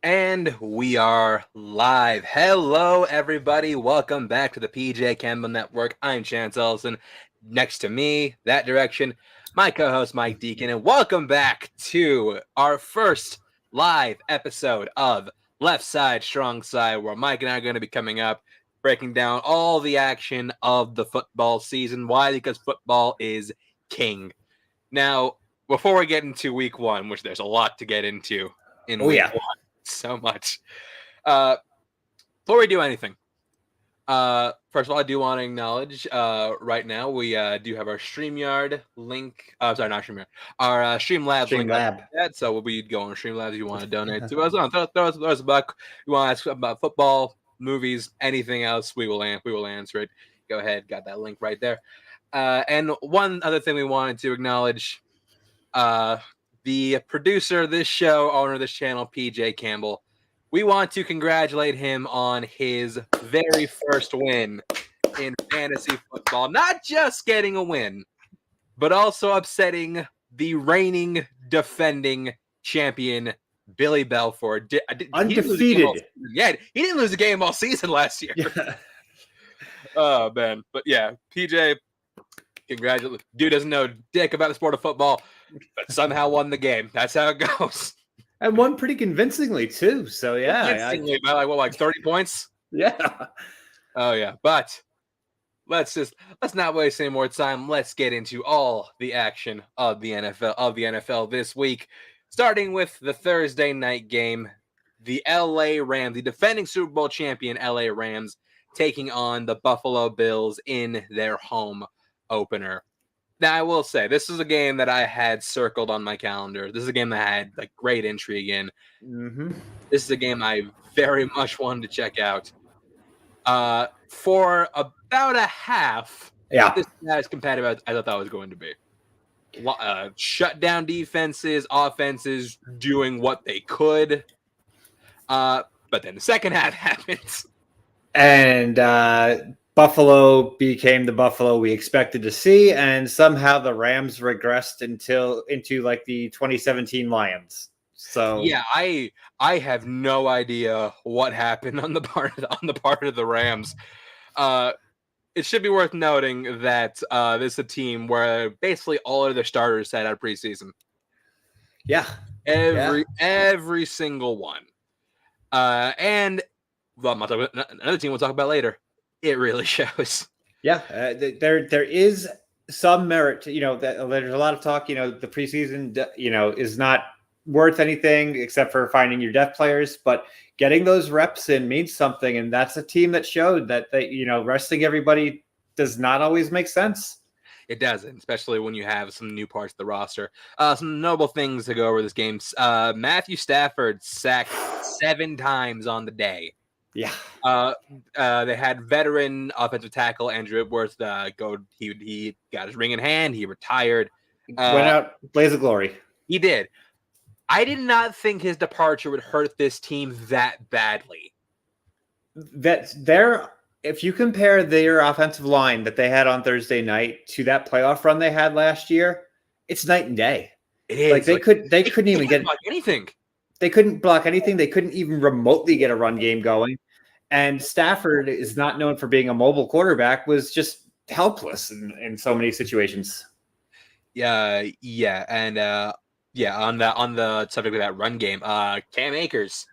And we are live. Hello, everybody. Welcome back to the PJ Campbell Network. I'm Chance Ellison. Next to me, that direction, my co-host Mike Deacon. And welcome back to our first live episode of Left Side, Strong Side, where Mike and I are going to be coming up, breaking down all the action of the football season. Why? Because football is king. Now, before we get into week one, which there's a lot to get into in week one, so much. Before we do anything, first of all, I do want to acknowledge right now we do have our StreamYard link. Sorry, not StreamYard. Our Streamlabs link. That, so we'll be going to Streamlabs if you want to donate to us. Throw us a buck. You want to ask about football, movies, anything else, we will answer it. Go ahead. Got that link right there. And one other thing we wanted to acknowledge, the producer of this show, owner of this channel, PJ Campbell. We want to congratulate him on his very first win in fantasy football. Not just getting a win, but also upsetting the reigning, defending champion, Billy Belfort. Undefeated. He didn't lose a game all season last year. Yeah. Oh, man. But yeah, PJ, congratulations. Dude doesn't know dick about the sport of football, but somehow won the game. That's how it goes. And won pretty convincingly, too. So, yeah. Convincingly, by like 30 points? Yeah. Oh, yeah. But let's not waste any more time. Let's get into all the action of the NFL this week. Starting with the Thursday night game, the LA Rams, the defending Super Bowl champion LA Rams, taking on the Buffalo Bills in their home opener. Now, I will say, this is a game that I had circled on my calendar. This is a game that had like great intrigue in. Mm-hmm. This is a game I very much wanted to check out. For about a half, this is as competitive as I thought it was going to be. Shut down defenses, offenses doing what they could. But then the second half happens. And Buffalo became the Buffalo we expected to see, and somehow the Rams regressed into like the 2017 Lions. So yeah, I have no idea what happened on the part of the Rams. It should be worth noting that this is a team where basically all of their starters sat out preseason. Yeah, every single one. And another team we'll talk about later. It really shows. Yeah, there is some merit to, there's a lot of talk, the preseason, is not worth anything except for finding your depth players, but getting those reps in means something. And that's a team that showed that resting everybody does not always make sense. It doesn't, especially when you have some new parts of the roster. Some notable things to go over this game. Matthew Stafford sacked 7 times on the day. Yeah. They had veteran offensive tackle Andrew Whitworth he got his ring in hand. He retired. Went out blaze of glory. He did. I did not think his departure would hurt this team that badly. If you compare their offensive line that they had on Thursday night to that playoff run they had last year, it's night and day. It is. Like they couldn't even get anything. They couldn't block anything. They couldn't even remotely get a run game going. And Stafford is not known for being a mobile quarterback, was just helpless in so many situations. Yeah. And on the subject of that run game, Cam Akers,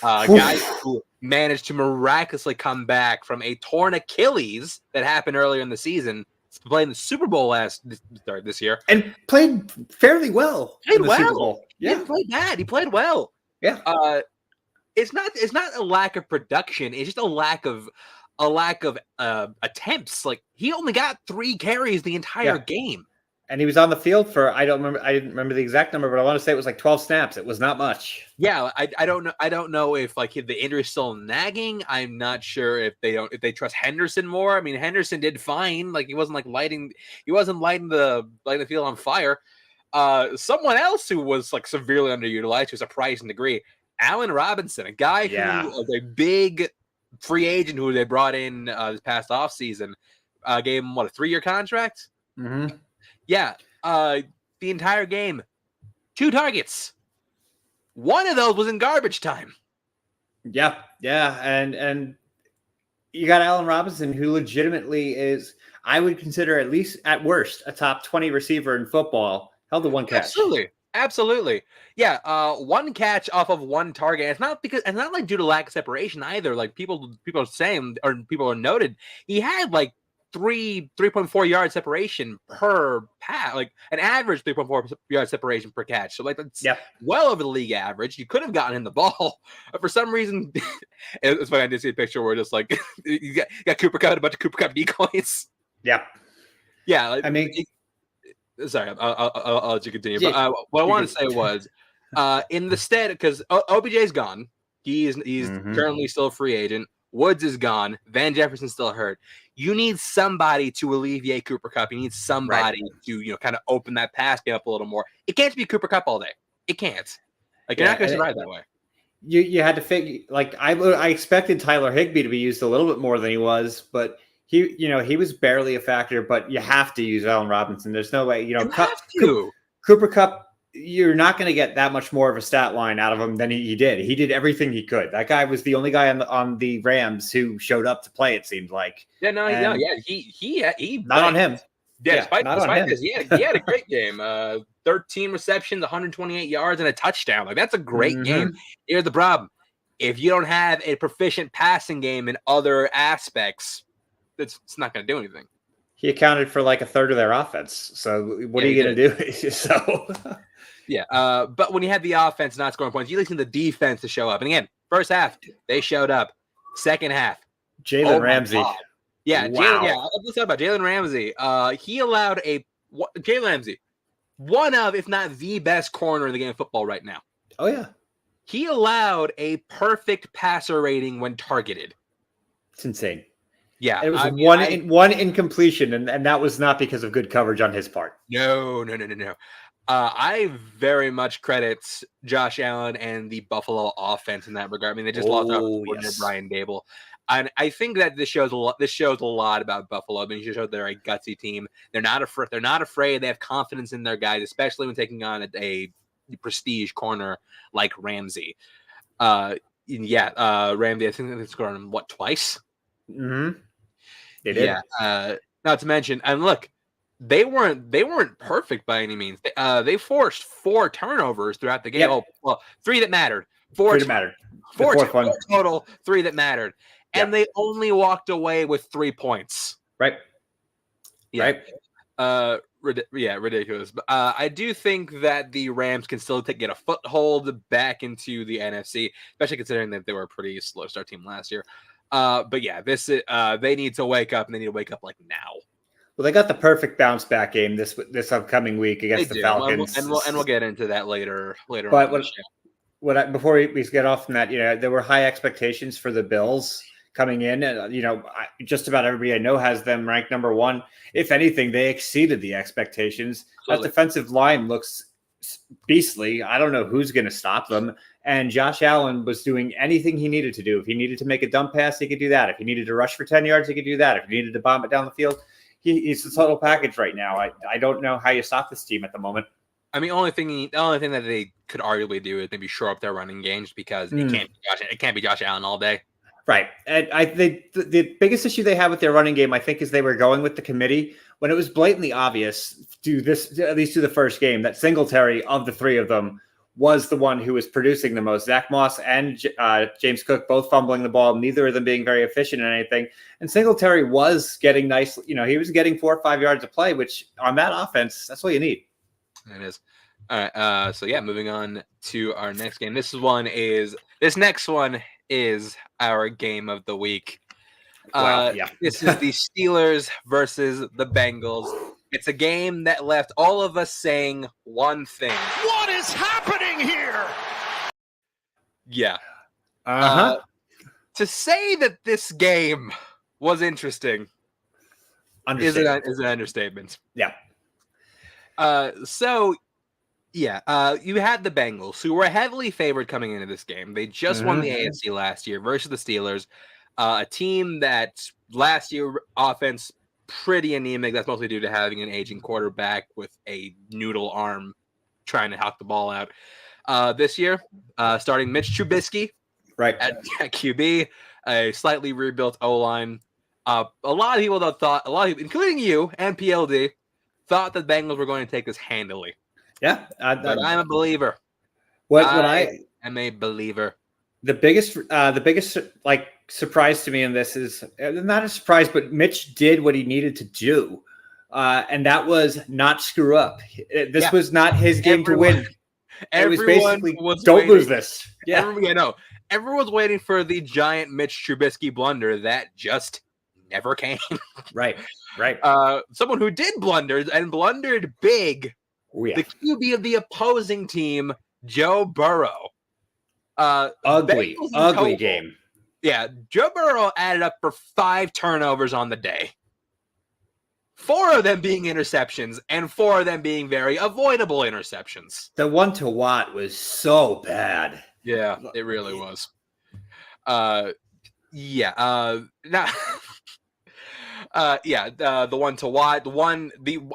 guy who managed to miraculously come back from a torn Achilles that happened earlier in the season, playing the Super Bowl this year, and played fairly well. Super Bowl. Yeah. He didn't play bad. He played well. Yeah. It's not a lack of production. It's just a lack of attempts. Like, he only got 3 carries the entire game. And he was on the field for, I didn't remember the exact number, but I want to say it was like 12 snaps. It was not much. Yeah, I don't know. I don't know if like the injury is still nagging. I'm not sure if they trust Henderson more. I mean, Henderson did fine. Like, he wasn't lighting the field on fire. Someone else who was like severely underutilized to a surprising degree, Allen Robinson, a guy who was a big free agent who they brought in this past offseason, gave him a 3-year contract. Mm-hmm. Yeah, the entire game, 2 targets. One of those was in garbage time. Yeah, and you got Allen Robinson, who legitimately is, I would consider at least at worst a top 20 receiver in football. Held the one catch. Absolutely. Yeah, one catch off of one target. It's not like due to lack of separation either. Like people are saying, or people are noted, he had like 3.4 yard separation per pass, like an average 3.4 yard separation per catch. So like that's well over the league average. You could have gotten him the ball, but for some reason, it's funny. I did see a picture where just like you got Cooper Kupp, a bunch of Cooper Kupp decoys. Yeah, Like, I mean. Sorry, I'll let you continue. Yeah, but what I wanted to say was, in the stead, because OBJ's gone, he's currently still a free agent. Woods is gone. Van Jefferson's still hurt. You need somebody to alleviate Cooper Kupp. You need somebody to kind of open that pass game up a little more. It can't be Cooper Kupp all day. It can't. Like you're not going to survive that way. You had to figure. Like I expected Tyler Higbee to be used a little bit more than he was, but. He was barely a factor, but you have to use Allen Robinson. There's no way, Cooper Kupp, you're not going to get that much more of a stat line out of him than he did. He did everything he could. That guy was the only guy on the Rams who showed up to play, it seemed like. He not on him. Despite this, he had a great game. 13 receptions, 128 yards, and a touchdown. Like that's a great game. Here's the problem: if you don't have a proficient passing game in other aspects, it's not going to do anything. He accounted for like a third of their offense. So what are you going to do? So but when you have the offense not scoring points, you listen to the defense to show up. And again, first half they showed up. Second half, Jalen Ramsey. Yeah, wow. Let's talk about Jalen Ramsey. He allowed Jalen Ramsey, one of, if not the best corner in the game of football right now. Oh yeah, he allowed a perfect passer rating when targeted. It's insane. Yeah, it was one incompletion, and that was not because of good coverage on his part. No. I very much credit Josh Allen and the Buffalo offense in that regard. I mean, they just lost out to Brian Dable, and I think that this shows a lot. This shows a lot about Buffalo. I mean, it shows they're a gutsy team. They're not afraid. They're not afraid. They have confidence in their guys, especially when taking on a prestige corner like Ramsey. Ramsey. I think they scored on him twice. Mm-hmm. They did. Yeah. Not to mention, and look, they weren't perfect by any means. They forced 4 turnovers throughout the game. Yep. Oh, well, 3 that mattered. 4 that mattered. 4 total, 3 that mattered, and they only walked away with 3 points. Right. Yeah. Right. Ridiculous. But I do think that the Rams can still get a foothold back into the NFC, especially considering that they were a pretty slow start team last year. But yeah, this they need to wake up, and they need to wake up like now. Well, they got the perfect bounce back game this upcoming week against the Falcons, and we'll get into that later. But before we get off from that, there were high expectations for the Bills coming in, and just about everybody I know has them ranked number 1. If anything, they exceeded the expectations. That defensive line looks beastly. I don't know who's going to stop them. And Josh Allen was doing anything he needed to do. If he needed to make a dump pass, he could do that. If he needed to rush for 10 yards, he could do that. If he needed to bomb it down the field, he's the total package right now. I don't know how you stop this team at the moment. I mean, the only thing that they could arguably do is maybe shore up their running games, because it can't be Josh Allen all day. Right. And the biggest issue they had with their running game, I think, is they were going with the committee when it was blatantly obvious at least to the first game, that Singletary, of the 3 of them, was the one who was producing the most. Zach Moss and James Cook both fumbling the ball, neither of them being very efficient in anything. And Singletary was getting nice. You was getting 4 or 5 yards of play, which on that offense, that's what you need. It is. All right. So yeah, moving on to our next game. This next one is our game of the week. This is the Steelers versus the Bengals. It's a game that left all of us saying one thing. What is happening here? Yeah. To say that this game was interesting is an understatement. Yeah. You had the Bengals, who were heavily favored coming into this game. They just won the AFC last year versus the Steelers, a team that last year offense pretty anemic. That's mostly due to having an aging quarterback with a noodle arm trying to hawk the ball out. This year, starting Mitch Trubisky, Right. At QB, a slightly rebuilt O-line. A lot of people including you and PLD, thought the Bengals were going to take this handily. Yeah. But I'm a believer. I am a believer. The biggest like surprise to me in this is not a surprise, but Mitch did what he needed to do, and that was not screw up. This was not his game to win. It was basically don't lose this. Yeah, everyone's waiting for the giant Mitch Trubisky blunder that just never came. Right. Someone who did blunders and blundered big. Oh, yeah. The QB of the opposing team, Joe Burrow. Ugly game. Yeah, Joe Burrow added up for 5 turnovers on the day. 4 of them being interceptions, and 4 of them being very avoidable interceptions. The one to Watt was so bad. Yeah, it really was. The one to Watt,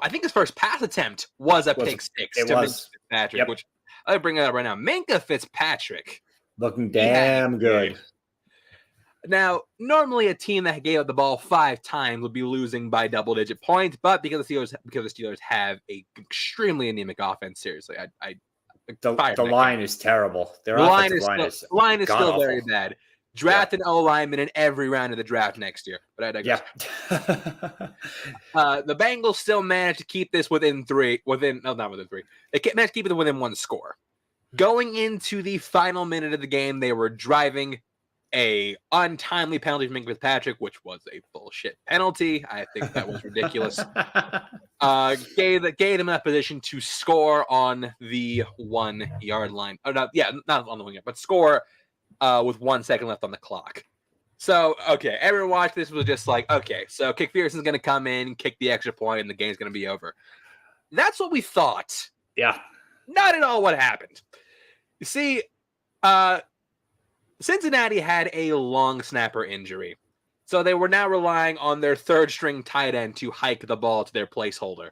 I think his first pass attempt was a pick six to Minkah Fitzpatrick, which I'll bring it up right now. Minkah Fitzpatrick. Looking damn good. Now, normally a team that gave up the ball 5 times would be losing by double-digit points, but because the Steelers have an extremely anemic offense, seriously, the line is terrible. The line is still very bad. Draft an O-lineman in every round of the draft next year. But I digress. Yeah. The Bengals still managed to keep this within 3. Not within 3. They managed to keep it within 1 score. Going into the final minute of the game, they were driving. A untimely penalty from Minkah Fitzpatrick, which was a bullshit penalty. I think that was ridiculous. Gave them that position to score on the 1-yard line. Not on the 1 yard, but score with 1 second left on the clock. So, okay, everyone watched this was just like, okay, so Kick Fearson's going to come in, kick the extra point, and the game's going to be over. That's what we thought. Yeah. Not at all what happened. You see, Cincinnati had a long snapper injury, so they were now relying on their 3rd-string tight end to hike the ball to their placeholder.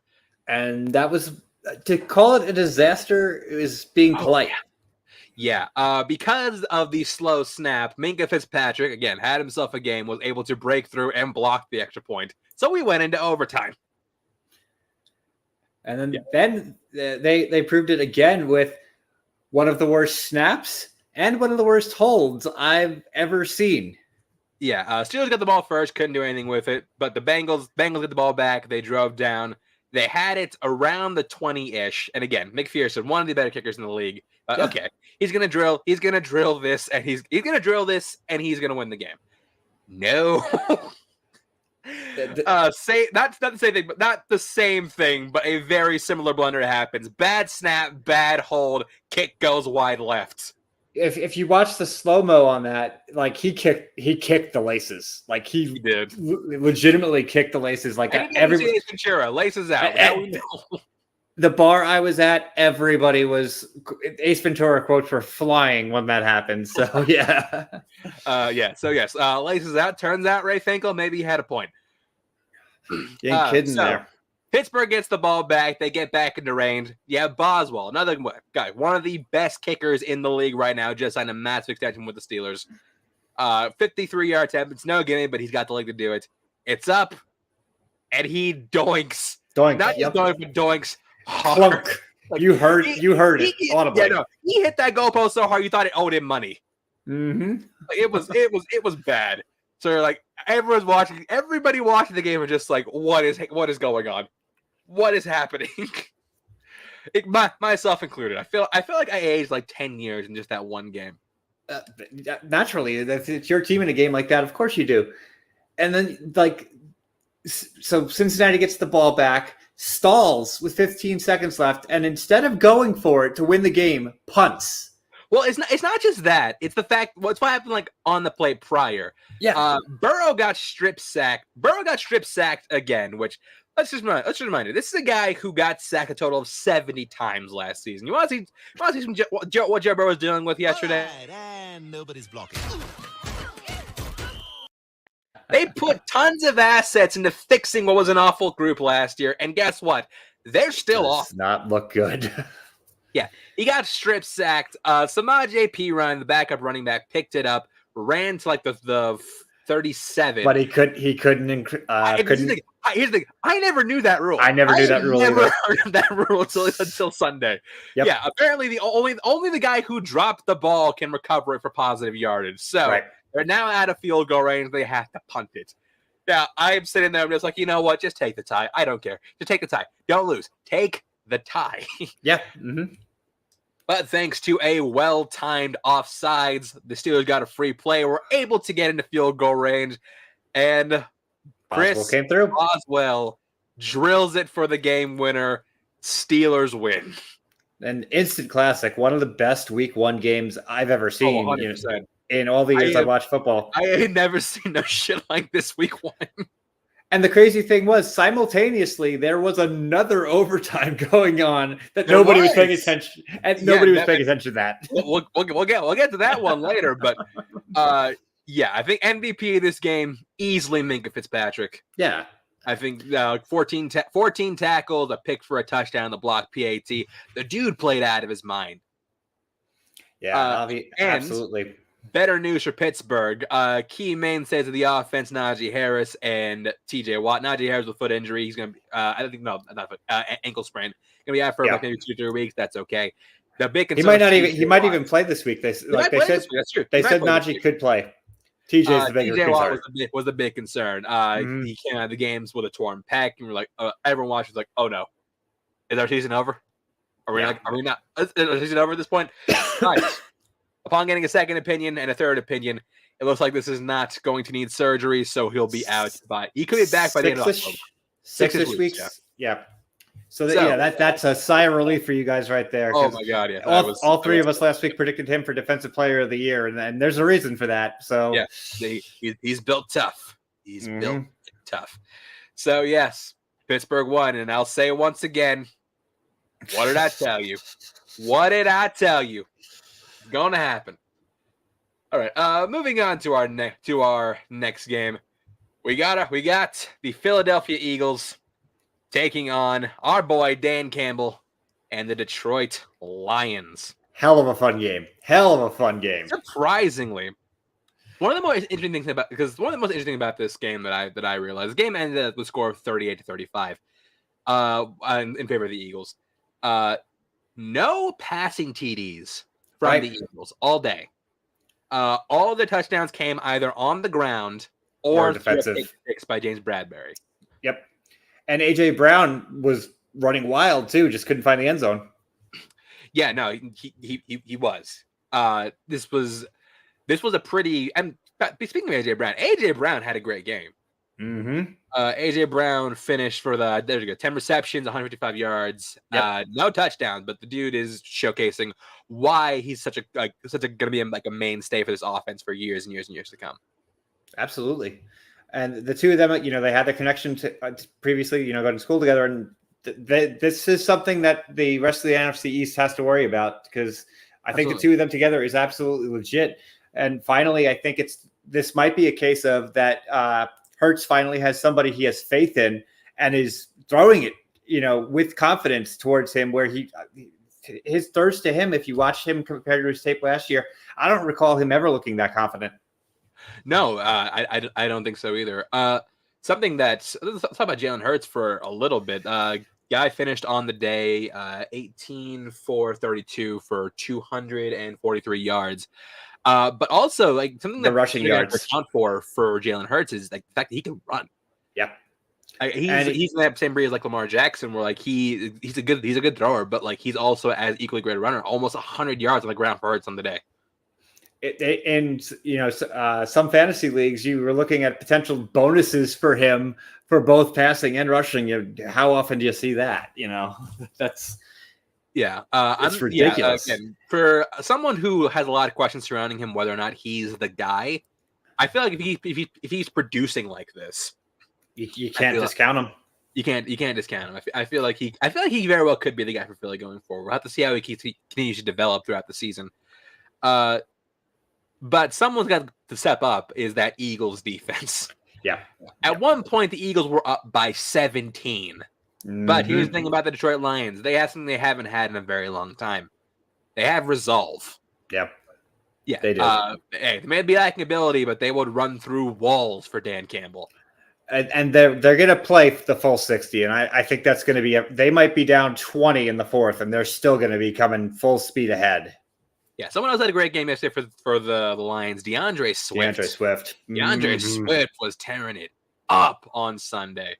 And that was, to call it a disaster, is being polite. Yeah, because of the slow snap, Minkah Fitzpatrick, again, had himself a game, was able to break through and block the extra point. So we went into overtime. And then they proved it again with one of the worst snaps and one of the worst holds I've ever seen. Yeah, Steelers got the ball first, couldn't do anything with it. But the Bengals got the ball back. They drove down. They had it around the 20-ish. And again, McPherson, one of the better kickers in the league. Okay, he's gonna drill this, and he's gonna drill this, and he's gonna win the game. No. Not the same thing, but not the same thing, but a very similar blunder happens. Bad snap, bad hold, kick goes wide left. If you watch the slow-mo on that, like he kicked the laces. Like he did legitimately kick the laces. Like everybody, Ace Ventura, laces out. The bar I was at, everybody was Ace Ventura quote for flying when that happened. So yeah. So yes, laces out. Turns out Ray Finkel maybe he had a point. You ain't kidding there. Pittsburgh gets the ball back. They get back into range. Yeah, Boswell, another guy, one of the best kickers in the league right now, just signed a massive extension with the Steelers. 53-yard attempt. It's no gimme, but he's got the leg to do it. It's up, and he doinks. Not just going for doinks. Hard. Like, you heard it audibly. Yeah, no, he hit that goalpost so hard you thought it owed him money. Mm-hmm. Like, it was bad. So like everybody watching the game was just like, what is going on? What is happening? Myself included. I feel like I aged like 10 years in just that one game. Naturally, if it's your team in a game like that, of course you do. And then so Cincinnati gets the ball back, stalls with 15 seconds left, and instead of going for it to win the game, punts. Well, it's not just that. It's the fact what's what happened like on the play prior. Yeah. Burrow got strip sacked. Again, which let's just remind you, this is a guy who got sacked a total of 70 times last season. You want to see some what Joe Burrow was dealing with yesterday? Right, and nobody's blocking. They put tons of assets into fixing what was an awful group last year, and guess what? They're still off. Not look good. He got strip sacked. Samaje Perine, the backup running back, picked it up, ran to like the 37. But he couldn't. Here's the thing. I never knew that rule. I never knew that rule Never either. heard of that rule until Sunday. Yep. Yeah, apparently the only the guy who dropped the ball can recover it for positive yardage. So Right. they're now out of field goal range. They have to punt it. Now I'm sitting there. I'm just like, you know what? Just take the tie. I don't care. Just take the tie. Don't lose. Take the tie. Yeah. Mm-hmm. But thanks to a well-timed offsides, the Steelers got a free play. Were able to get into field goal range, and Chris came through. Boswell drills it for the game winner. Steelers win. An instant classic. One of the best Week 1 games I've ever seen. 100%. In all the years I watched football. I ain't never seen no shit like this Week 1. And the crazy thing was, simultaneously, there was another overtime going on that nobody was paying attention. And nobody was paying attention to that. We'll get to that one later. But I think MVP of this game easily Minkah Fitzpatrick. Yeah, I think 14 tackles, a pick for a touchdown, the block PAT. The dude played out of his mind. Yeah, absolutely. Better news for Pittsburgh. Key mainstays of the offense, Najee Harris and TJ Watt. Najee Harris with foot injury. He's going to ankle sprain. Going to be out for about maybe 2-3 weeks. That's okay. The big concern he might even play this week. They said Najee could play. TJ's the bigger TJ Watt concern. was the big concern. He came out of the games with a torn pec, and we're like, everyone watches like, oh no, is our season over? Are we not? Is our season over at this point? Nice. Upon getting a second opinion and a third opinion, it looks like this is not going to need surgery, so he'll be out he could be back by the end of October. 6-ish weeks. Yeah. So that's a sigh of relief for you guys right there. Oh my God! Yeah, all three of us last week predicted him for Defensive Player of the Year, and there's a reason for that. So yeah, he's built tough. He's built tough. So yes, Pittsburgh won, and I'll say it once again. What did I tell you? What did I tell you? Going to happen. All right. Moving on to our next game, we got the Philadelphia Eagles taking on our boy Dan Campbell and the Detroit Lions. Hell of a fun game. Surprisingly, one of the most interesting things about this game that I realized, the game ended with a score of 38-35, in favor of the Eagles. No passing TDs from the Eagles all day. All the touchdowns came either on the ground or defensive picks by James Bradbury. Yep. And AJ Brown was running wild too, just couldn't find the end zone. Yeah, no, he was. This was a pretty. And speaking of AJ Brown had a great game. Mm-hmm. AJ Brown finished for 10 receptions, 155 yards, no touchdowns, but the dude is showcasing why he's such a going to be like a mainstay for this offense for years and years and years to come. Absolutely. And the two of them, they had the connection to previously, going to school together, and this is something that the rest of the NFC East has to worry about, because I think the two of them together is absolutely legit. And finally, I think this might be a case of that. Hurts finally has somebody he has faith in and is throwing it, with confidence towards him, where his thirst to him, if you watch him compared to his tape last year, I don't recall him ever looking that confident. No, I don't think so either. Let's talk about Jalen Hurts for a little bit. Guy finished on the day 18 for 32 for 243 yards. But also, like, something that the rushing yards account for Jalen Hurts is like the fact that he can run. Yeah, he's in that same breed as like Lamar Jackson, where like he's a good thrower, but like he's also as equally great a runner. Almost 100 yards on the ground for Hurts on the day. Some fantasy leagues, you were looking at potential bonuses for him for both passing and rushing. How often do you see that? That's. Yeah, it's ridiculous. Again, for someone who has a lot of questions surrounding him, whether or not he's the guy, I feel like if he's producing like this, you can't discount him. You can't discount him. I feel like he very well could be the guy for Philly going forward. We'll have to see how he continues to develop throughout the season. But someone's got to step up. Is that Eagles defense? Yeah. At one point, the Eagles were up by 17. But here's the thing about the Detroit Lions. They have something they haven't had in a very long time. They have resolve. Yep. Yeah. They do. Hey, they may be lacking ability, but they would run through walls for Dan Campbell. And they're going to play the full 60. And I think that's going to be they might be down 20 in the fourth, and they're still going to be coming full speed ahead. Yeah, someone else had a great game yesterday for the Lions. DeAndre Swift. DeAndre Swift was tearing it up on Sunday.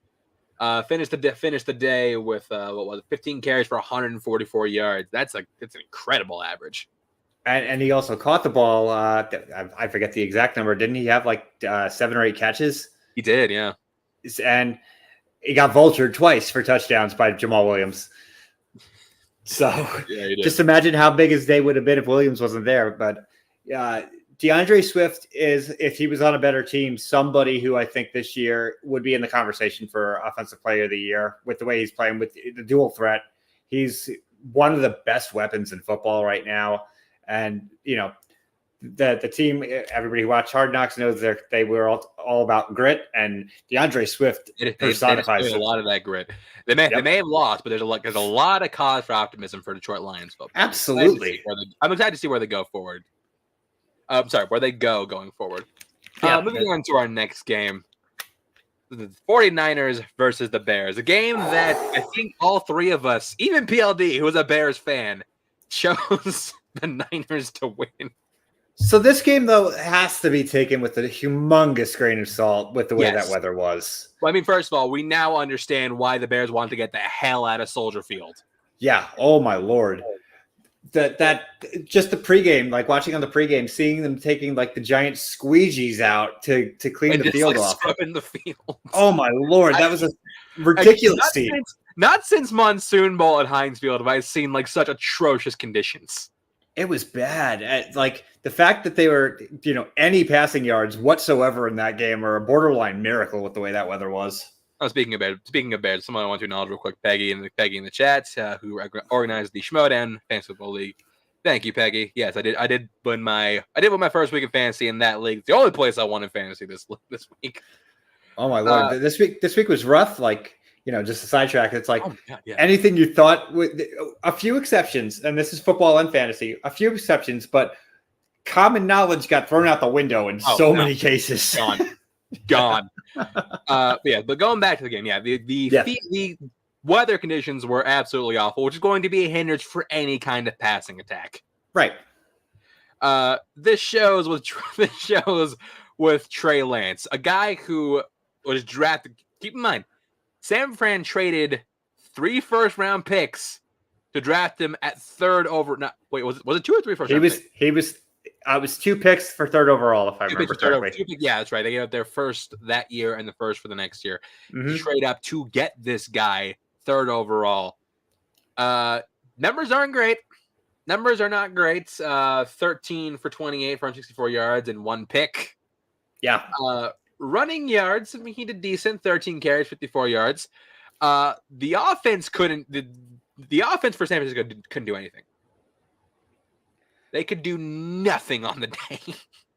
Finished the day with 15 carries for 144 yards. It's an incredible average. And he also caught the ball. I forget the exact number. Didn't he have like 7 or 8 catches? He did, yeah. And he got vultured twice for touchdowns by Jamal Williams. So just imagine how big his day would have been if Williams wasn't there. But DeAndre Swift is, if he was on a better team, somebody who I think this year would be in the conversation for Offensive Player of the Year with the way he's playing with the dual threat. He's one of the best weapons in football right now. And, the team, everybody who watched Hard Knocks knows they were all about grit, and DeAndre Swift personifies a lot of that grit. They may have lost, but there's a lot of cause for optimism for Detroit Lions football. Absolutely. I'm excited to see where they go forward. Where they go going forward. Moving on to our next game. The 49ers versus the Bears. A game that I think all three of us, even PLD, who was a Bears fan, chose the Niners to win. So this game, though, has to be taken with a humongous grain of salt with the way that weather was. Well, I mean, first of all, we now understand why the Bears wanted to get the hell out of Soldier Field. Yeah. Oh, my Lord. That just the pregame, like watching on the pregame, seeing them taking like the giant squeegees out to clean the field off. Scrubbing the field. Oh, my Lord. That was a ridiculous scene. Not since Monsoon Bowl at Heinz Field have I seen like such atrocious conditions. It was bad. Like the fact that they were, any passing yards whatsoever in that game are a borderline miracle with the way that weather was. Oh, speaking of Bears, someone I want to acknowledge real quick, Peggy in the chat, who organized the Schmodown Fantasy Football League. Thank you, Peggy. Yes, I did win my first week of fantasy in that league. It's the only place I won in fantasy this week. Oh my Lord, this week was rough. Like, just a sidetrack. It's like anything you thought with a few exceptions, and this is football and fantasy, a few exceptions, but common knowledge got thrown out the window in many cases. Gone. But going back to the game, the weather conditions were absolutely awful, which is going to be a hindrance for any kind of passing attack. Right. This shows with Trey Lance, a guy who was drafted. Keep in mind, San Fran traded 3 first-round picks to draft him at third over. Was it 2 or 3 first round picks? It was 2 picks for third overall, if I remember correctly. That's right. They gave up their first that year and the first for the next year. Trade up to get this guy third overall. Numbers aren't great. Numbers are not great. 13 for 28 for 164 yards and 1 pick. Yeah. Running yards, I mean, he did decent. 13 carries, 54 yards. The offense the offense for San Francisco couldn't do anything. They could do nothing on the day.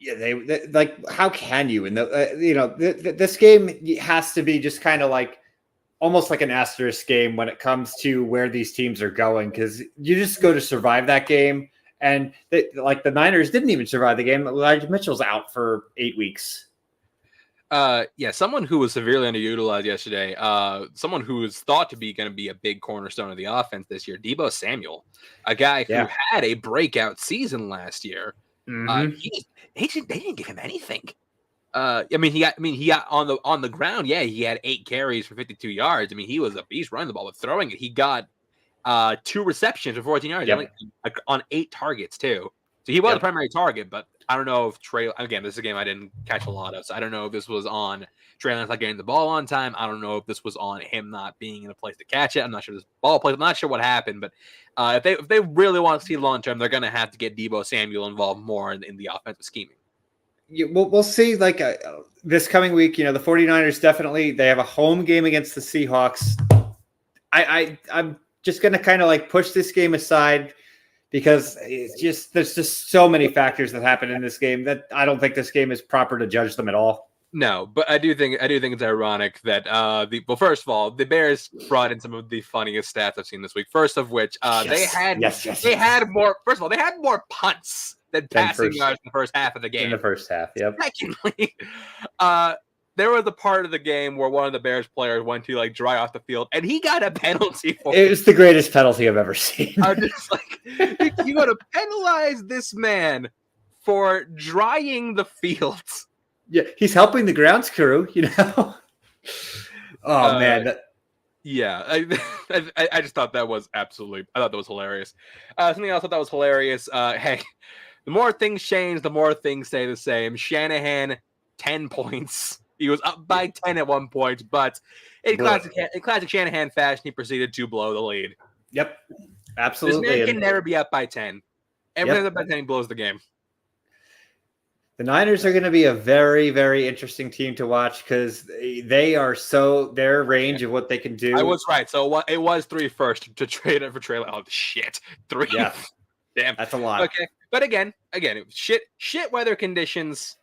Yeah, they like, how can you? And this game has to be just kind of like almost like an asterisk game when it comes to where these teams are going, because you just go to survive that game. And the Niners didn't even survive the game. Elijah Mitchell's out for 8 weeks. Someone who was severely underutilized yesterday, someone who is thought to be going to be a big cornerstone of the offense this year, Deebo Samuel, a guy who had a breakout season last year. They didn't give him anything. He got on the ground. Yeah, he had 8 carries for 52 yards. I mean, he was a beast running the ball, but throwing it, he got 2 receptions for 14 yards on 8 targets too. So he was the primary target, but I don't know if this is a game I didn't catch a lot of, so I don't know if this was on Trey Lance not getting the ball on time. I don't know if this was on him not being in a place to catch it. I'm not sure this ball plays. I'm not sure what happened, but if they really want to see long term, they're going to have to get Deebo Samuel involved more in the offensive scheming. We'll see. Like this coming week, the 49ers they have a home game against the Seahawks. I'm just going to kind of like push this game aside, because there's just so many factors that happen in this game that I don't think this game is proper to judge them at all. No, but I do think it's ironic that first of all, the Bears brought in some of the funniest stats I've seen this week. First of which, they had more. First of all, they had more punts than passing yards in the first half of the game. In the first half, yep. Secondly, there was a part of the game where one of the Bears players went to like dry off the field, and he got a penalty for it. It was the greatest penalty I've ever seen. I'm just like, you got to penalize this man for drying the field. Yeah, he's helping the grounds crew, you know. Oh man. Yeah, I just thought that was absolutely. I thought that was hilarious. Something else I thought that was hilarious. Hey, the more things change, the more things stay the same. Shanahan, 10 points. He was up by 10 at one point, but in classic Shanahan fashion, he proceeded to blow the lead. Yep, absolutely. This man can never be up by 10. Every time up by 10, he blows the game. The Niners are going to be a very, very interesting team to watch because they are their range of what they can do. I was right. So it was 3 first to trade it for Trey. Oh, shit. 3. Yeah. Damn. That's a lot. Okay. But again, shit weather conditions.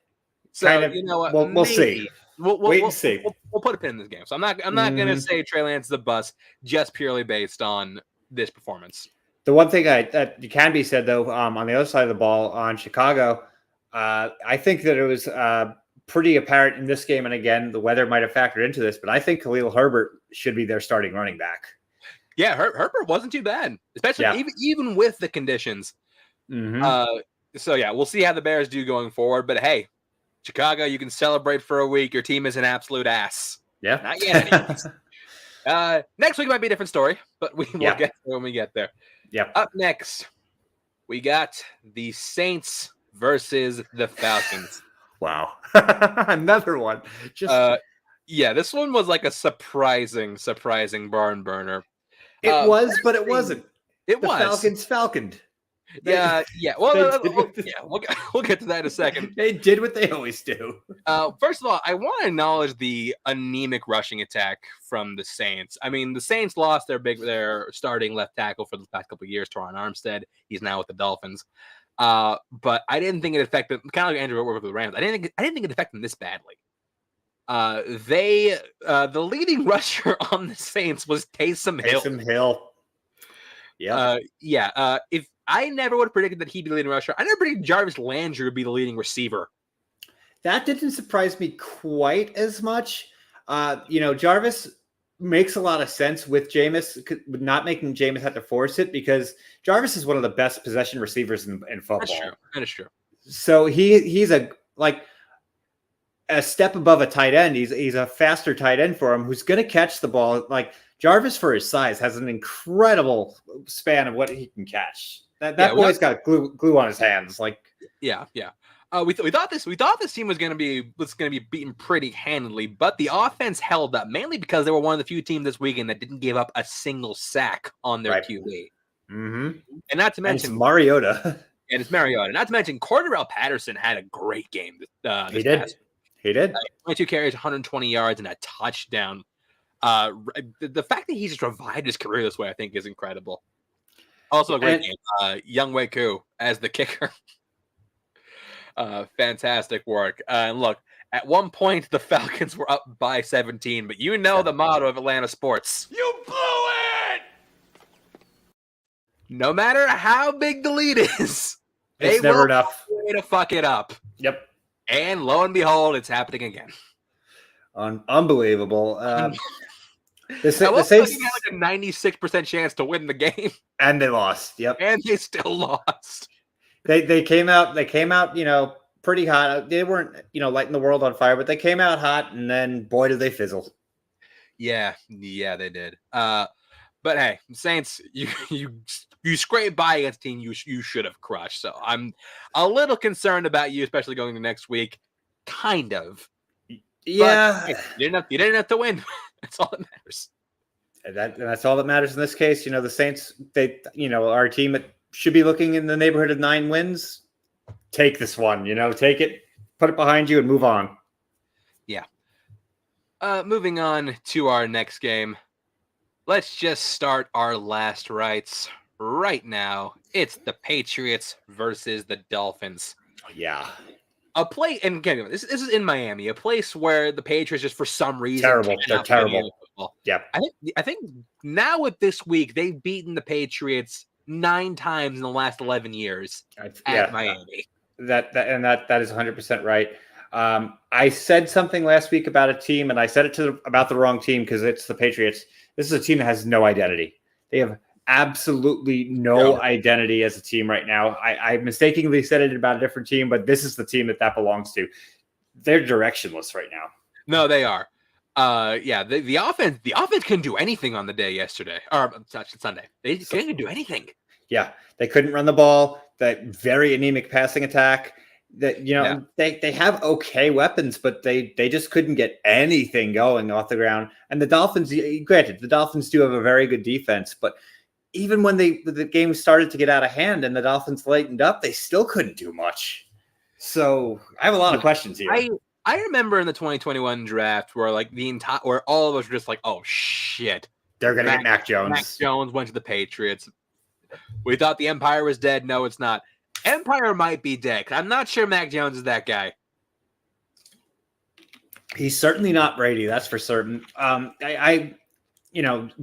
So, kind of, you know what? We'll see. Wait and see. We'll put a pin in this game. So I'm not going to say Trey Lance is the bust just purely based on this performance. The one thing that can be said, though, on the other side of the ball on Chicago, I think that it was pretty apparent in this game. And again, the weather might have factored into this, but I think Khalil Herbert should be their starting running back. Yeah, Herbert wasn't too bad, especially even with the conditions. Mm-hmm. So, yeah, we'll see how the Bears do going forward. But, hey, Chicago, you can celebrate for a week. Your team is an absolute ass. Yeah. Not yet, anyways. Next week might be a different story, but we'll get there when we get there. Yeah. Up next, we got the Saints versus the Falcons. Wow. Another one. This one was like a surprising barn burner. It was, but it wasn't. It was. Falcons falconed. Yeah. Well, we'll get to that in a second. They did what they always do. First of all, I want to acknowledge the anemic rushing attack from the Saints. I mean, the Saints lost their starting left tackle for the past couple of years, Teron Armstead. He's now with the Dolphins. But I didn't think it affected kind of like Andrew Whitworth with the Rams. I didn't think it affected them this badly. The leading rusher on the Saints was Taysom Hill. Taysom Hill. Yeah. If I never would have predicted that he'd be the leading rusher, I never predicted Jarvis Landry would be the leading receiver. That didn't surprise me quite as much. Jarvis makes a lot of sense with Jameis, not making Jameis have to force it because Jarvis is one of the best possession receivers in football. That is true. So he's a step above a tight end. He's a faster tight end for him who's going to catch the ball. Like Jarvis, for his size, has an incredible span of what he can catch. That boy's got glue on his hands. Like yeah. We thought this team was going to be beaten pretty handily, but the offense held up mainly because they were one of the few teams this weekend that didn't give up a single sack on their QB. Mm-hmm. And not to mention Mariota. And it's Mariota. Not to mention Cordarrelle Patterson had a great game. He did. 22 carries, 120 yards, and a touchdown. The fact that he's just revived his career this way, I think, is incredible. Also a great game. Young Wei Koo as the kicker. Fantastic work. And look, at one point, the Falcons were up by 17, but you know the motto of Atlanta sports. You blew it! No matter how big the lead is, it's never enough. Way to fuck it up. Yep. And lo and behold, it's happening again. Unbelievable. The Saints had like a 96% chance to win the game, and they lost. Yep, and they still lost. They came out, pretty hot. They weren't, lighting the world on fire, but they came out hot, and then boy, did they fizzle. Yeah, they did. But hey, Saints, you scrape by against a team you should have crushed. So I'm a little concerned about you, especially going to next week. Kind of. Yeah, but, hey, you didn't have to win. That's all that matters. And that's all that matters in this case. The Saints, are a team that should be looking in the neighborhood of 9 wins. Take this one, take it, put it behind you, and move on. Yeah. Moving on to our next game. Let's just start our last rights right now. It's the Patriots versus the Dolphins. Yeah. a place, and again, this is in Miami, a place where the Patriots just for some reason Terrible. They're terrible. Yeah. I think now with this week they've beaten the Patriots 9 times in the last 11 years at Miami. That is 100% right. I said something last week about a team, and I said it about the wrong team because it's the Patriots. This is a team that has no identity. They have absolutely no identity as a team right now. I mistakenly said it about a different team, but this is the team that belongs to. They're directionless right now. No, they are. The offense couldn't do anything on the day yesterday or Sunday. They couldn't do anything. Yeah, they couldn't run the ball. That very anemic passing attack. That they have okay weapons, but they just couldn't get anything going off the ground. And the Dolphins, granted, the Dolphins do have a very good defense, but even when the game started to get out of hand and the Dolphins lightened up, they still couldn't do much. So I have a lot of questions here. I remember in the 2021 draft where where all of us were just like, oh shit, they're gonna get Mac Jones. Mac Jones went to the Patriots. We thought the Empire was dead. No, it's not. Empire might be dead. I'm not sure Mac Jones is that guy. He's certainly not Brady. That's for certain.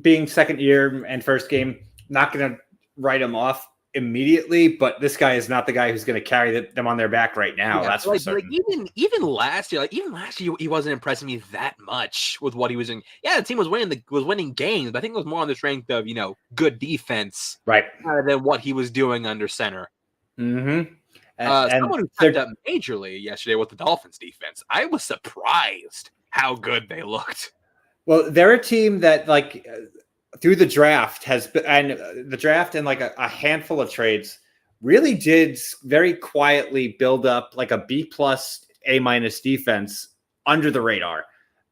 Being second year and first game, not going to write him off immediately, but this guy is not the guy who's going to carry them on their back right now. That's for certain. Even last year, he wasn't impressing me that much with what he was doing. Yeah, the team was winning games, but I think it was more on the strength of good defense, right, than what he was doing under center. Mm-hmm. Someone who stepped up majorly yesterday with the Dolphins defense. I was surprised how good they looked. Well, they're a team that through the draft and a handful of trades really did very quietly build up like a B+ A- defense under the radar.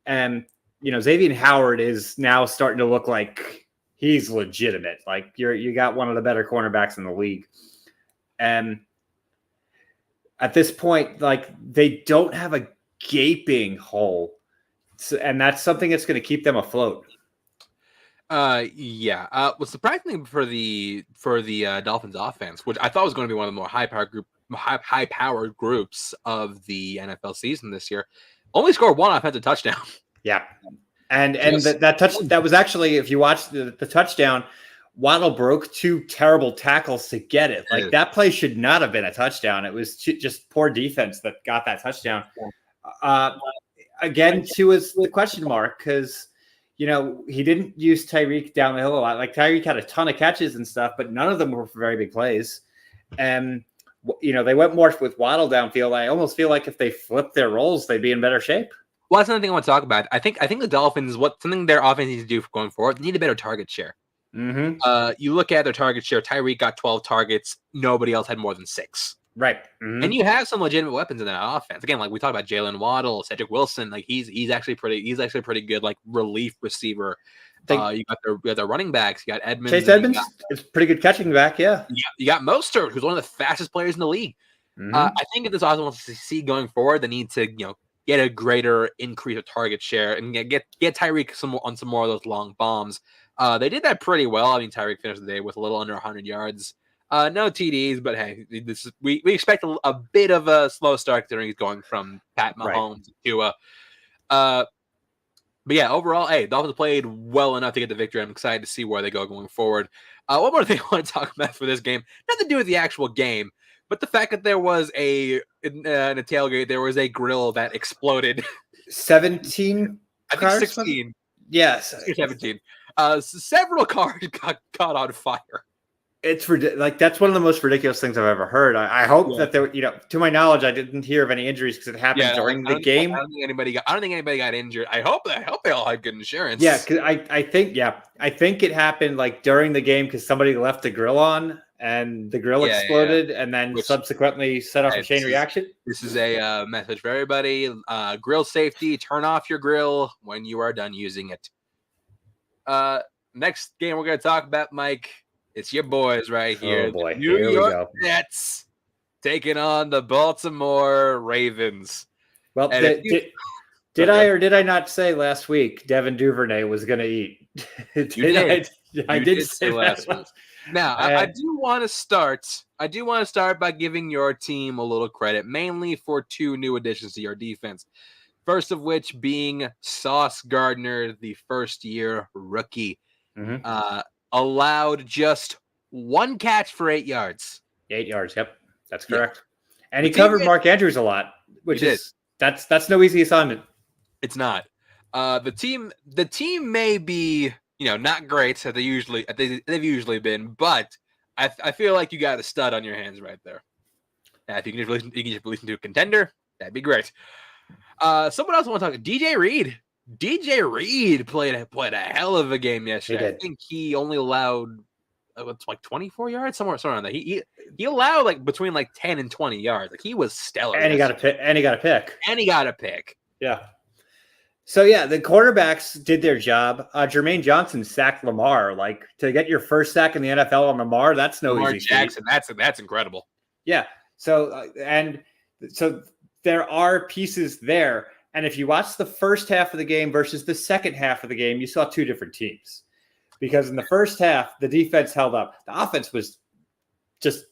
And Xavier Howard is now starting to look like he's legitimate. Like you got one of the better cornerbacks in the league. And at this point, they don't have a gaping hole. And that's something that's going to keep them afloat. What's surprising for the Dolphins offense, which I thought was going to be one of the more high-powered groups of the NFL season this year, only scored one offensive touchdown. Yeah, and that was actually, if you watch the touchdown, Waddle broke 2 terrible tackles to get it. That play should not have been a touchdown. It was just poor defense that got that touchdown. Again, too, is the question mark because he didn't use Tyreek down the hill a lot. Tyreek had a ton of catches and stuff, but none of them were for very big plays. And they went more with Waddle downfield. I almost feel like if they flipped their roles, they'd be in better shape. Well, that's another thing I want to talk about. I think the Dolphins, something their offense needs to do for going forward, they need a better target share. Mm-hmm. You look at their target share. Tyreek got 12 targets. Nobody else had more than 6. Right. Mm-hmm. And you have some legitimate weapons in that offense. Again, we talked about Jalen Waddle, Cedric Wilson. He's actually pretty good, relief receiver. You got the running backs. You got Edmonds. Chase Edmonds is pretty good catching back. Yeah. You got Mostert, who's one of the fastest players in the league. Mm-hmm. I think if this offense wants to see going forward, they need to get a greater increase of target share and get Tyreek on some more of those long bombs. They did that pretty well. I mean, Tyreek finished the day with a little under 100 yards. No TDs, but hey, we expect a bit of a slow start considering he's going from Pat Mahomes to but yeah, overall, hey, Dolphins played well enough to get the victory. I'm excited to see where they go going forward. One more thing I want to talk about for this game, nothing to do with the actual game, but the fact that there was in a tailgate, there was a grill that exploded. 17? I think 16. Yes. 17. Several cars got caught on fire. It's that's one of the most ridiculous things I've ever heard. I hope that there, to my knowledge, I didn't hear of any injuries because it happened during the game. I don't think anybody got injured. I hope they all had good insurance. Yeah, because I think it happened during the game because somebody left the grill on and the grill exploded and then subsequently set off a chain reaction. This is a message for everybody: grill safety. Turn off your grill when you are done using it. Next game we're going to talk about, Mike. It's your boys right here. Oh boy. New York Jets taking on the Baltimore Ravens. Well, did I or did I not say last week Devin Duvernay was going to eat? I did say last week. Now, I do want to start I do want to start by giving your team a little credit, mainly for 2 new additions to your defense. First of which being Sauce Gardner, the first-year rookie, allowed just 1 catch for 8 yards. 8 yards. Yep, that's correct. Yeah. And he covered Mark Andrews a lot, which is that's no easy assignment. It's not. The team may be not great as they've usually been, but I feel like you got a stud on your hands right there. If you can just release into a contender, that'd be great. Someone else I want to talk. DJ Reed. DJ Reed played a hell of a game yesterday. I think he only allowed like 24 yards, somewhere around that. He allowed like between like 10 and 20 yards. Like he was stellar. And he got a pick. Yeah. So yeah, the quarterbacks did their job. Jermaine Johnson sacked Lamar. Like to get your first sack in the NFL on Lamar, that's no Lamar easy Jackson. That's incredible. Yeah. So so there are pieces there. And if you watch the first half of the game versus the second half of the game, you saw 2 different teams. Because in the first half, the defense held up. The offense was just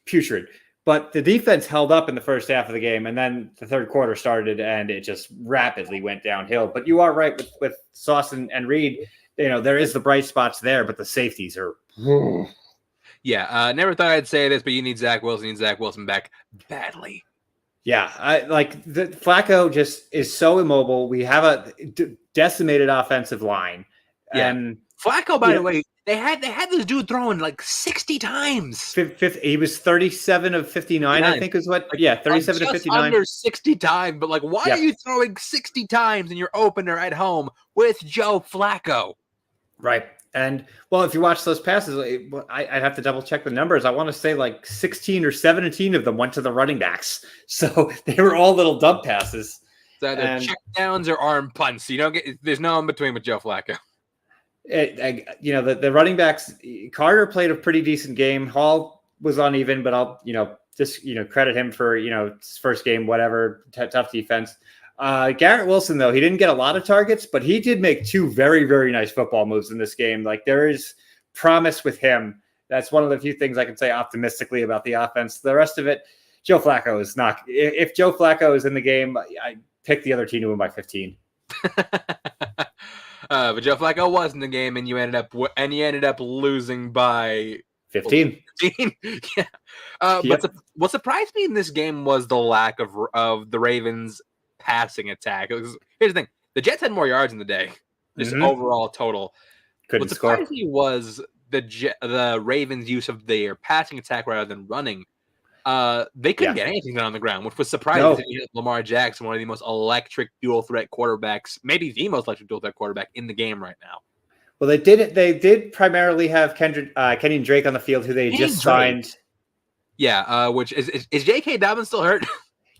putrid. But the defense held up in the first half of the game, and then the third quarter started, and it just rapidly went downhill. But you are right with Sauce and Reed. There is the bright spots there, but the safeties are. Yeah, never thought I'd say this, but you need Zach Wilson. You need Zach Wilson back badly. Yeah, the Flacco just is so immobile. We have a decimated offensive line, and Flacco, by the way, they had this dude throwing like 60 times. He was 37 of 59, I think is what. 37 of 59, under 60 times. But like, why are you throwing 60 times in your opener at home with Joe Flacco? Right. And well, if you watch those passes, I'd have to double check the numbers. I want to say like 16 or 17 of them went to the running backs. So they were all little dump passes. So either check downs or arm punts. There's no in between with Joe Flacco. The running backs, Carter played a pretty decent game. Hall was uneven, but I'll, just, credit him for, his first game, whatever, tough defense. Garrett Wilson, though, he didn't get a lot of targets, but he did make 2 very, very nice football moves in this game. Like there is promise with him. That's one of the few things I can say optimistically about the offense. The rest of it, Joe Flacco is not. If Joe Flacco is in the game, I pick the other team to win by 15. But Joe Flacco was in the game, and you ended up losing by 15. 15. Yeah. But what surprised me in this game was the lack of the Ravens' passing attack. Here's the thing: the Jets had more yards in the day, just overall total. Couldn't what score. surprised me was the Ravens' use of their passing attack rather than running. They couldn't get anything done on the ground, which was surprising. No. Lamar Jackson, one of the most electric dual threat quarterbacks, maybe the most electric dual threat quarterback in the game right now. Well, they did primarily have Kenyon Drake on the field, who they just signed. Yeah, which is J.K. Dobbins still hurt?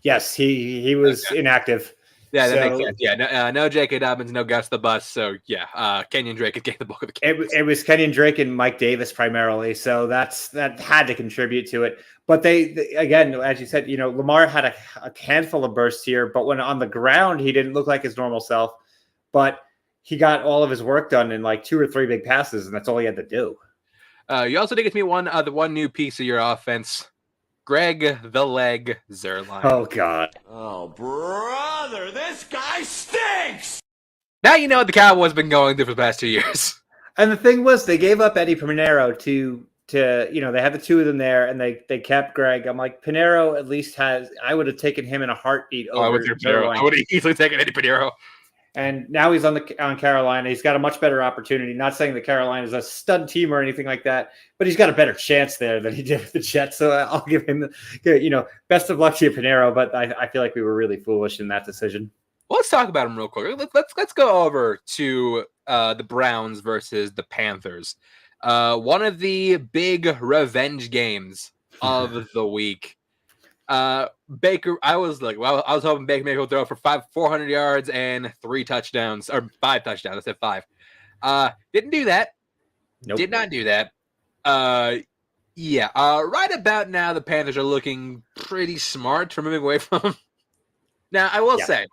Yes, he was inactive. Yeah, that makes sense. Yeah, no J.K. Dobbins, no Gus the Bus. So Kenyon Drake is getting the bulk of the game. It was Kenyon Drake and Mike Davis primarily, so that had to contribute to it. But they again, as you said, Lamar had a handful of bursts here, but when on the ground, he didn't look like his normal self. But he got all of his work done in like 2 or 3 big passes, and that's all he had to do. You also did get me the one new piece of your offense. Greg the Leg Zuerlein. Oh, God. Oh, brother, this guy stinks! Now you know what the Cowboys have been going through for the past 2 years. And the thing was, they gave up Eddie Pinheiro to they had the 2 of them there, and they kept Greg. I'm like, Pinheiro at least I would have taken him in a heartbeat over Pinheiro. I would have easily taken Eddie Pinheiro. And now he's on Carolina. He's got a much better opportunity. Not saying that Carolina is a stud team or anything like that, but he's got a better chance there than he did with the Jets. So I'll give him best of luck to you, Pinheiro. But I feel like we were really foolish in that decision. Well, let's talk about him real quick. Let's go over to the Browns versus the Panthers. One of the big revenge games of the week. Baker, I was hoping Baker Mayfield would throw for 400 yards and 3 touchdowns, or 5 touchdowns. I said 5. Didn't do that. Nope. Did not do that. Right about now, the Panthers are looking pretty smart for moving away from him. Now, I will say,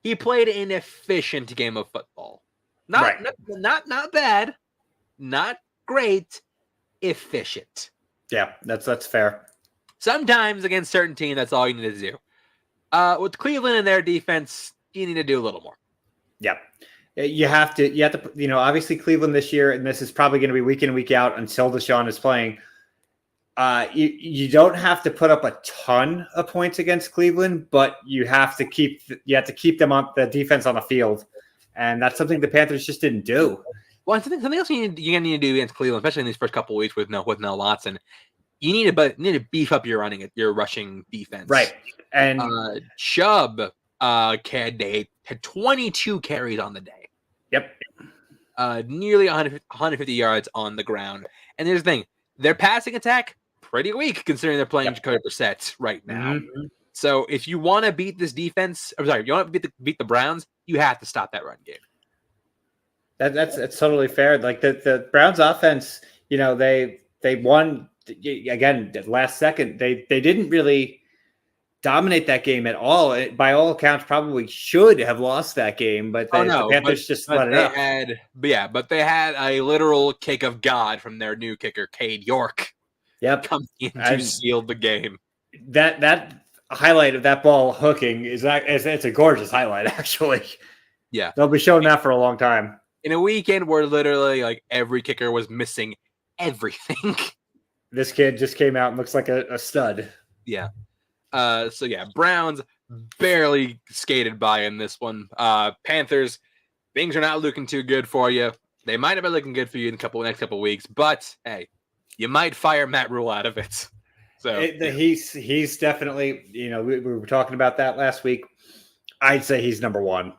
he played an efficient game of football. Not bad, not great, efficient. Yeah, that's fair. sometimes against certain teams, that's all you need to do. With Cleveland and their defense, you need to do a little more. Yeah. You have to, obviously Cleveland this year, and this is probably going to be week in and week out until Deshaun is playing. You don't have to put up a ton of points against Cleveland, but you have to keep them on the defense on the field, and that's something the Panthers just didn't do. Well, something else you're gonna need to do against Cleveland, especially in these first couple of weeks with no Watson. You need to beef up your rushing defense, right? And Chubb had 22 carries on the day. Yep. Nearly 150 yards on the ground. And here's the thing: their passing attack pretty weak considering they're playing Jacoby Brissett right now. Mm-hmm. So if you want to beat this defense, if you want to beat the Browns, you have to stop that run game. That's totally fair. Like the Browns offense, they won again at last second. They didn't really dominate that game at all. By all accounts, probably should have lost that game, but the Panthers just let it up. But they had a literal kick of God from their new kicker, Cade York. Yep, coming in to seal the game. That highlight of that ball hooking it's a gorgeous highlight, actually. Yeah, they'll be showing that for a long time. In a weekend where literally like every kicker was missing everything. This kid just came out and looks like a stud. Yeah. Browns barely skated by in this one. Panthers, things are not looking too good for you. They might have been looking good for you in the next couple of weeks, but hey, you might fire Matt Rule out of it. So he's definitely, we were talking about that last week. I'd say he's number one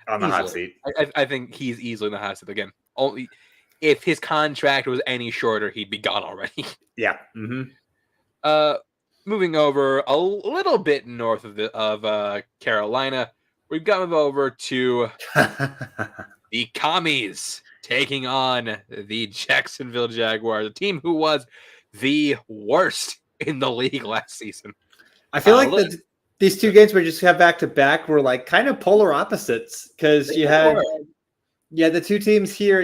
on the hot seat. I think he's easily in the hot seat again. Only if his contract was any shorter, he'd be gone already. Yeah. Mm-hmm. Moving over a little bit north of Carolina, we've got over to the Commies taking on the Jacksonville Jaguars, a team who was the worst in the league last season. I feel like these two games we just have back to back were like kind of polar opposites because you had the two teams here.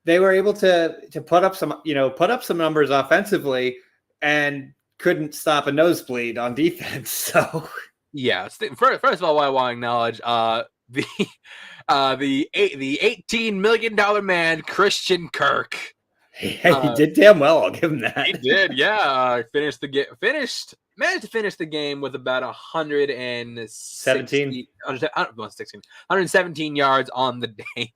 They were able to put up some numbers offensively and couldn't stop a nosebleed on defense. So yeah, first of all, I want to acknowledge the $18 million man Christian Kirk. He did damn well. I'll give him that. He did, yeah. Managed to finish the game with about 117 yards on the day.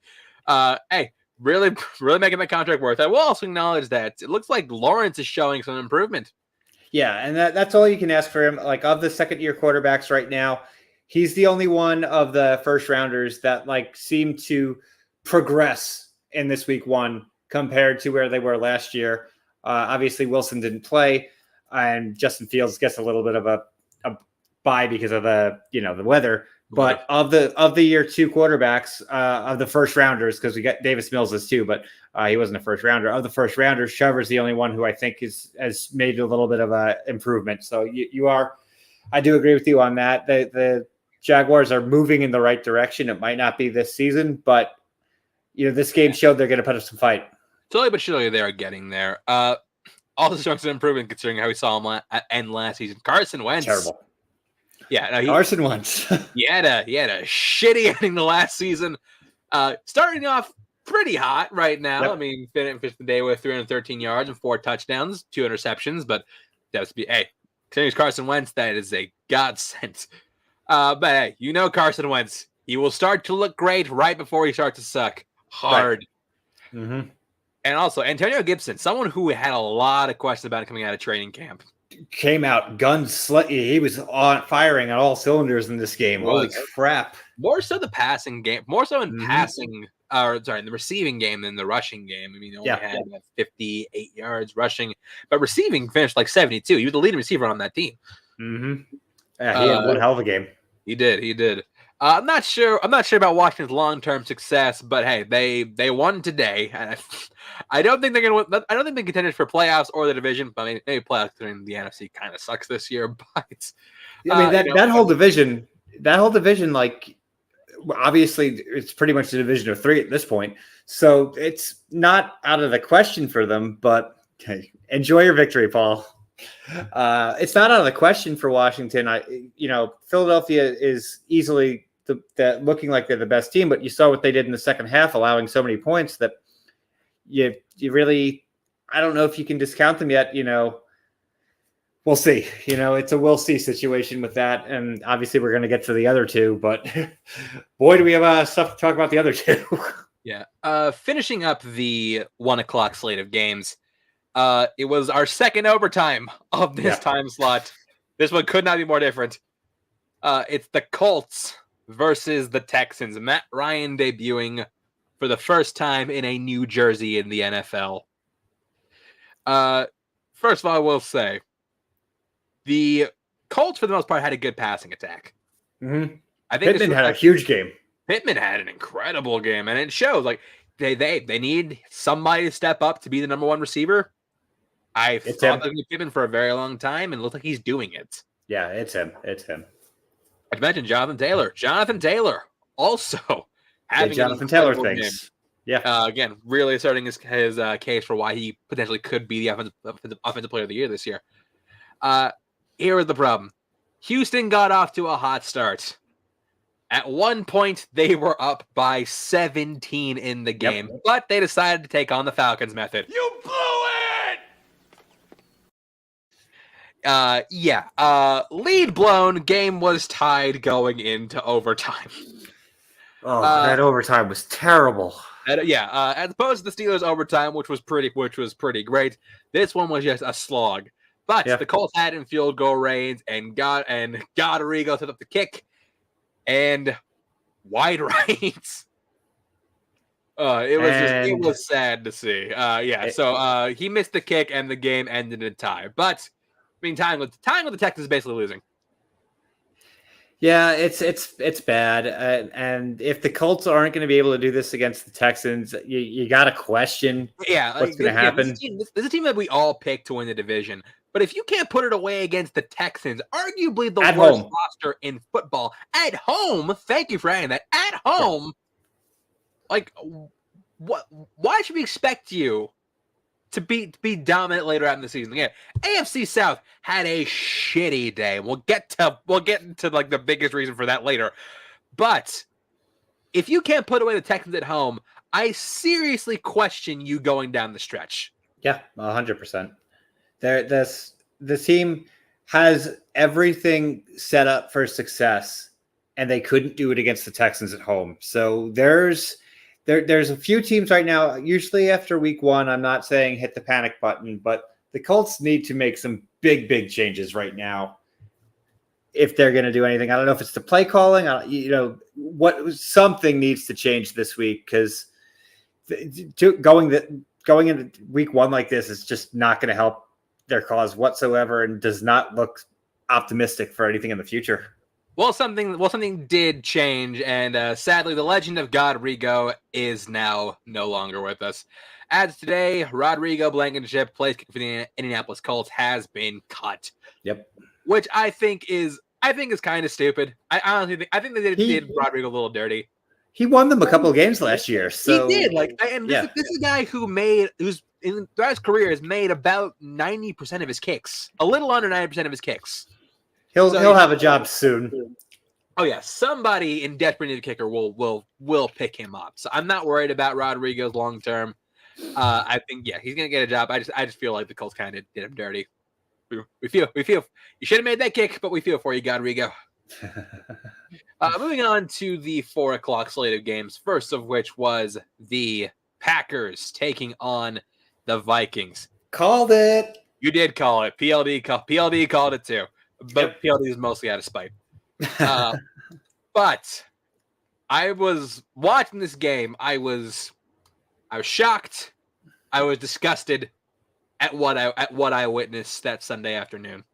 Hey, really making that contract worth. I will also acknowledge that it looks like Lawrence is showing some improvement. Yeah, and that's all you can ask for him. Like, of the second-year quarterbacks right now, he's the only one of the first-rounders that seem to progress in this week one compared to where they were last year. Obviously, Wilson didn't play, and Justin Fields gets a little bit of a bye because of the weather. But of the year two quarterbacks, of the first rounders, because we got Davis Mills as too, but he wasn't a first rounder. Of the first rounders, Trevor's the only one who I think has made a little bit of a improvement. So I do agree with you on that. The Jaguars are moving in the right direction. It might not be this season, but this game showed they're going to put up some fight. Slowly but surely they are getting there. Also showing some improvement considering how we saw him end last season. Carson Wentz. Terrible. Yeah, Carson Wentz. he had a shitty ending the last season. Starting off pretty hot right now. Yep. I mean, finished the day with 313 yards and 4 touchdowns, 2 interceptions. But considering it's Carson Wentz, that is a godsend. But hey, Carson Wentz, he will start to look great right before he starts to suck hard. Right. Mm-hmm. And also Antonio Gibson, someone who had a lot of questions about it coming out of training camp. Came out he was firing on all cylinders in this game. Holy crap. More so the passing game, more so in passing, in the receiving game than the rushing game. I mean, he only had 58 yards rushing, but receiving finished 72. He was the leading receiver on that team. Mm-hmm. Yeah, he had one hell of a game. He did. I'm not sure about Washington's long-term success, but hey, they won today. I don't think they're going to win. I don't think they're contenders for playoffs or the division. But I mean, maybe playoffs considering the NFC kind of sucks this year. But that whole division, obviously, it's pretty much a division of 3 at this point. So it's not out of the question for them. But hey, enjoy your victory, Paul. It's not out of the question for Washington. Philadelphia is easily looking like they're the best team, but you saw what they did in the second half, allowing so many points that you really, I don't know if you can discount them yet. We'll see. It's a we'll see situation with that, and obviously we're going to get to the other two. But boy, do we have stuff to talk about the other two. Yeah. Finishing up the 1:00 slate of games. It was our second overtime of this time slot. This one could not be more different. It's the Colts versus the Texans. Matt Ryan debuting for the first time in a new jersey in the NFL. First of all, I will say the Colts, for the most part, had a good passing attack. Mm-hmm. I think Pittman had a huge game. Pittman had an incredible game, and it shows. Like they need somebody to step up to be the number one receiver. I thought that was Pittman for a very long time, and it looked like he's doing it. Yeah, it's him. I mentioned Jonathan Taylor. Jonathan Taylor also having Jonathan Taylor things. Game. Yeah. Again, really asserting his case for why he potentially could be the offensive player of the year this year. Here was the problem. Houston got off to a hot start. At one point, they were up by 17 in the game, but they decided to take on the Falcons method. You blew it! Lead blown. Game was tied going into overtime. Oh, that overtime was terrible. As opposed to the Steelers' overtime, which was pretty great. This one was just a slog. But the Colts had in field goal range, and Goderigo set up the kick, and wide right. It was sad to see. So he missed the kick, and the game ended in a tie. But tying with the Texans basically losing. Yeah, it's bad, and if the Colts aren't going to be able to do this against the Texans, you got to question what's going to happen. This is a team that we all picked to win the division, but if you can't put it away against the Texans, arguably the worst roster in football, at home, thank you for adding that, at home, why should we expect you to be dominant later out in the season? Again, AFC South had a shitty day. We'll get into like the biggest reason for that later. But if you can't put away the Texans at home, I seriously question you going down the stretch. Yeah, 100%. The team has everything set up for success, and they couldn't do it against the Texans at home. So there's a few teams right now, usually after week one, I'm not saying hit the panic button, but the Colts need to make some big changes right now if they're going to do anything. I don't know if it's the play calling, something needs to change this week, because going into week one like this is just not going to help their cause whatsoever, and does not look optimistic for anything in the future. Well, something did change, and sadly, the legend of Goderigo is now no longer with us. As today, Rodrigo Blankenship, place kicker for the Indianapolis Colts, has been cut. Yep. Which I think is kind of stupid. I honestly think they did Rodrigo a little dirty. He won them a couple of games last year. So he did. This is a guy who's in throughout his career has made about 90% of his kicks, a little under 90% of his kicks. He'll have a job soon. Oh yeah, somebody in desperate need of a kicker will pick him up. So I'm not worried about Rodrigo's long term. I think he's gonna get a job. I just feel like the Colts kind of did him dirty. We feel you should have made that kick, but we feel for you, Goderigo. Moving on to the 4:00 slate of games. First of which was the Packers taking on the Vikings. Called it. You did call it. PLD called it too. But PLD is mostly out of spite. But I was watching this game. I was shocked. I was disgusted at what I witnessed that Sunday afternoon.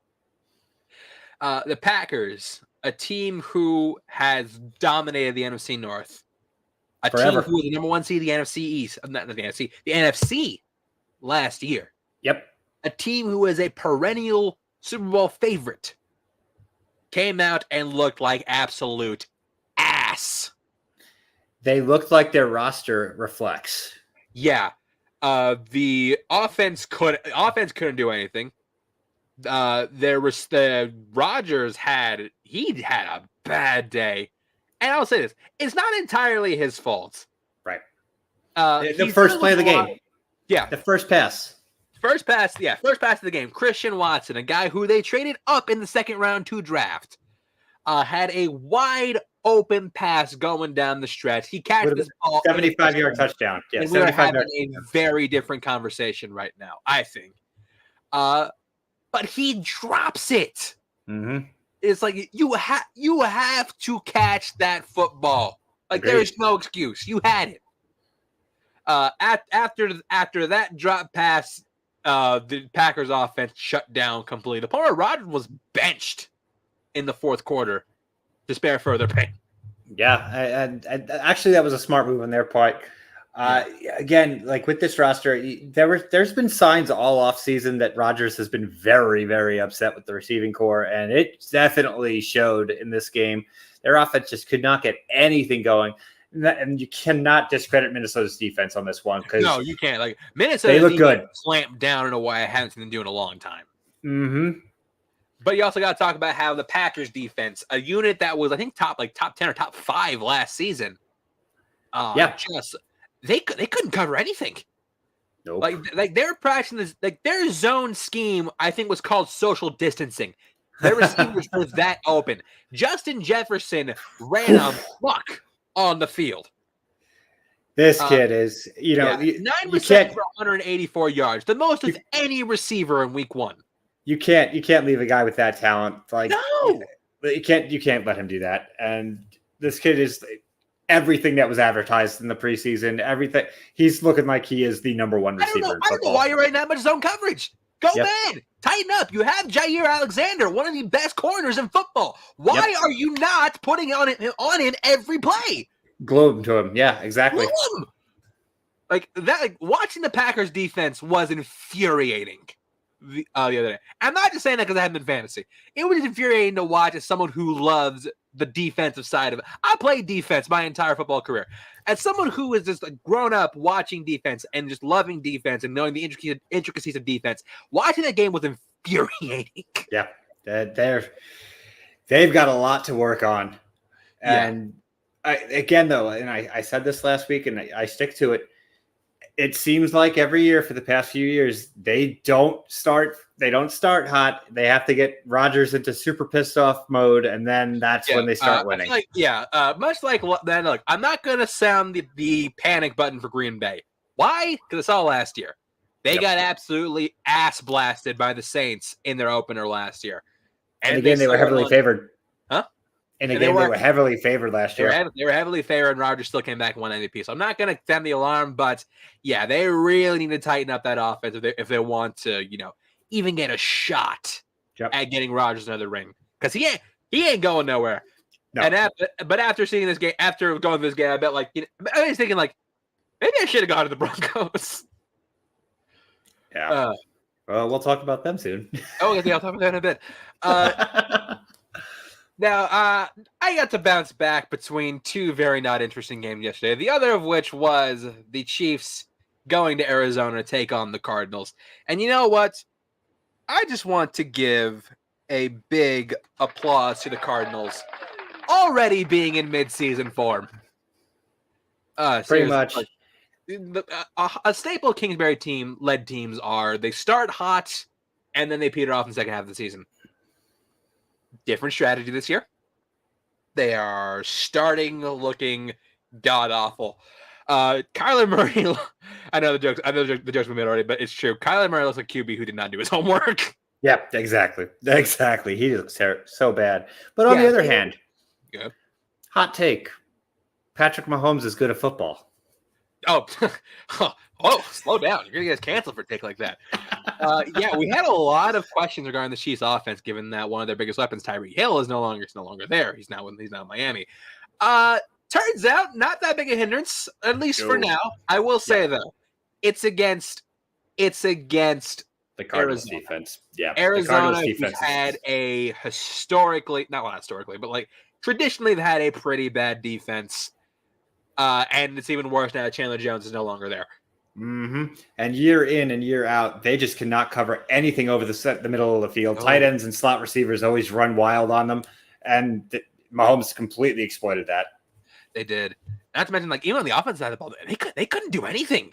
The Packers, a team who has dominated the NFC North, team who was the number one seed, the NFC East, not the NFC, the NFC last year. Yep. A team who is a perennial Super Bowl favorite came out and looked like absolute ass. They looked like their roster reflects. Yeah. The offense couldn't do anything. There was the Rodgers had a bad day, and I'll say this: it's not entirely his fault. Right. The He's first play of the dealing with game. Yeah. The first pass. First pass of the game. Christian Watson, a guy who they traded up in the second round to draft, had a wide open pass going down the stretch. He catches this ball, 75-yard touchdown. Yeah, and we're having a very different conversation right now, I think. But he drops it. Mm-hmm. It's like you have to catch that football. Like Agreed. There's no excuse. You had it. After that drop pass, the Packers offense shut down completely. The point where Rodgers was benched in the fourth quarter to spare further pain. Yeah, and actually that was a smart move on their part. Again, like with this roster, there's been signs all off season that Rodgers has been very, very upset with the receiving core, and it definitely showed in this game. Their offense just could not get anything going. And you cannot discredit Minnesota's defense on this one because no, you can't. Like Minnesota, they look good. Clamped down in a way I haven't seen them do in a long time. Mm-hmm. But you also got to talk about how the Packers defense, a unit that was I think top 10 or top 5 last season, they couldn't cover anything. Nope. Like they're practicing this, like their zone scheme, I think was called social distancing. Their receivers were that open. Justin Jefferson ran a muck on the field. This kid is, 9 receptions for 184 yards, the most of any receiver in week 1. You can't leave a guy with that talent. Like no, you can't let him do that. And this kid is everything that was advertised in the preseason. Everything. He's looking like he is the number one receiver. I don't know why you're writing that much zone coverage. Go man, tighten up. You have Jair Alexander, one of the best corners in football. Why are you not putting on him every play? Glue him to him. Yeah, exactly. Glue him. Like that. Like watching the Packers defense was infuriating. The other day. I'm not just saying that because I haven't been fantasy. It was infuriating to watch as someone who loves the defensive side of it. I played defense my entire football career. As someone who has just grown up watching defense and just loving defense and knowing the intricacies of defense, watching that game was infuriating. Yeah, they've got a lot to work on. And I said this last week and I stick to it. It seems like every year for the past few years, they don't start hot. They have to get Rodgers into super pissed off mode, and then that's when they start winning. Much like that. Look, I'm not going to sound the panic button for Green Bay. Why? Because it's all last year. They got absolutely ass blasted by the Saints in their opener last year. And again, they were heavily favored. Huh? And again, they were heavily favored last year. They were heavily favored, and Rodgers still came back and won MVP. So I'm not going to sound the alarm, but yeah, they really need to tighten up that offense if they want to, even get a shot at getting Rodgers another ring, because he ain't going nowhere. No. And but after seeing this game, after going through this game, I bet I was thinking maybe I should have gone to the Broncos. Yeah. Well, we'll talk about them soon. I'll talk about that in a bit. Now, I got to bounce back between two very not interesting games yesterday, the other of which was the Chiefs going to Arizona to take on the Cardinals. And you know what? I just want to give a big applause to the Cardinals already being in midseason form. Pretty much. A staple Kingsbury led teams are they start hot and then they peter off in the second half of the season. Different strategy this year. They are starting looking god awful. Kyler Murray. I know the jokes we made already, but it's true. Kyler Murray looks like QB who did not do his homework. Yeah, exactly. He looks so bad. But on the other hand, hot take: Patrick Mahomes is good at football. Oh, slow down. You're going to get us canceled for a take like that. We had a lot of questions regarding the Chiefs offense, given that one of their biggest weapons, Tyreek Hill, is no longer there. He's now in Miami. Turns out not that big a hindrance, at least for now. I will say though, it's against the Cardinals defense. Yeah. Arizona had a traditionally they've had a pretty bad defense. And it's even worse now that Chandler Jones is no longer there. And year in and year out, they just cannot cover anything over the middle of the field. Oh. Tight ends and slot receivers always run wild on them, and Mahomes completely exploited that. They did. Not to mention, like, even on the offense side of the ball, they couldn't do anything.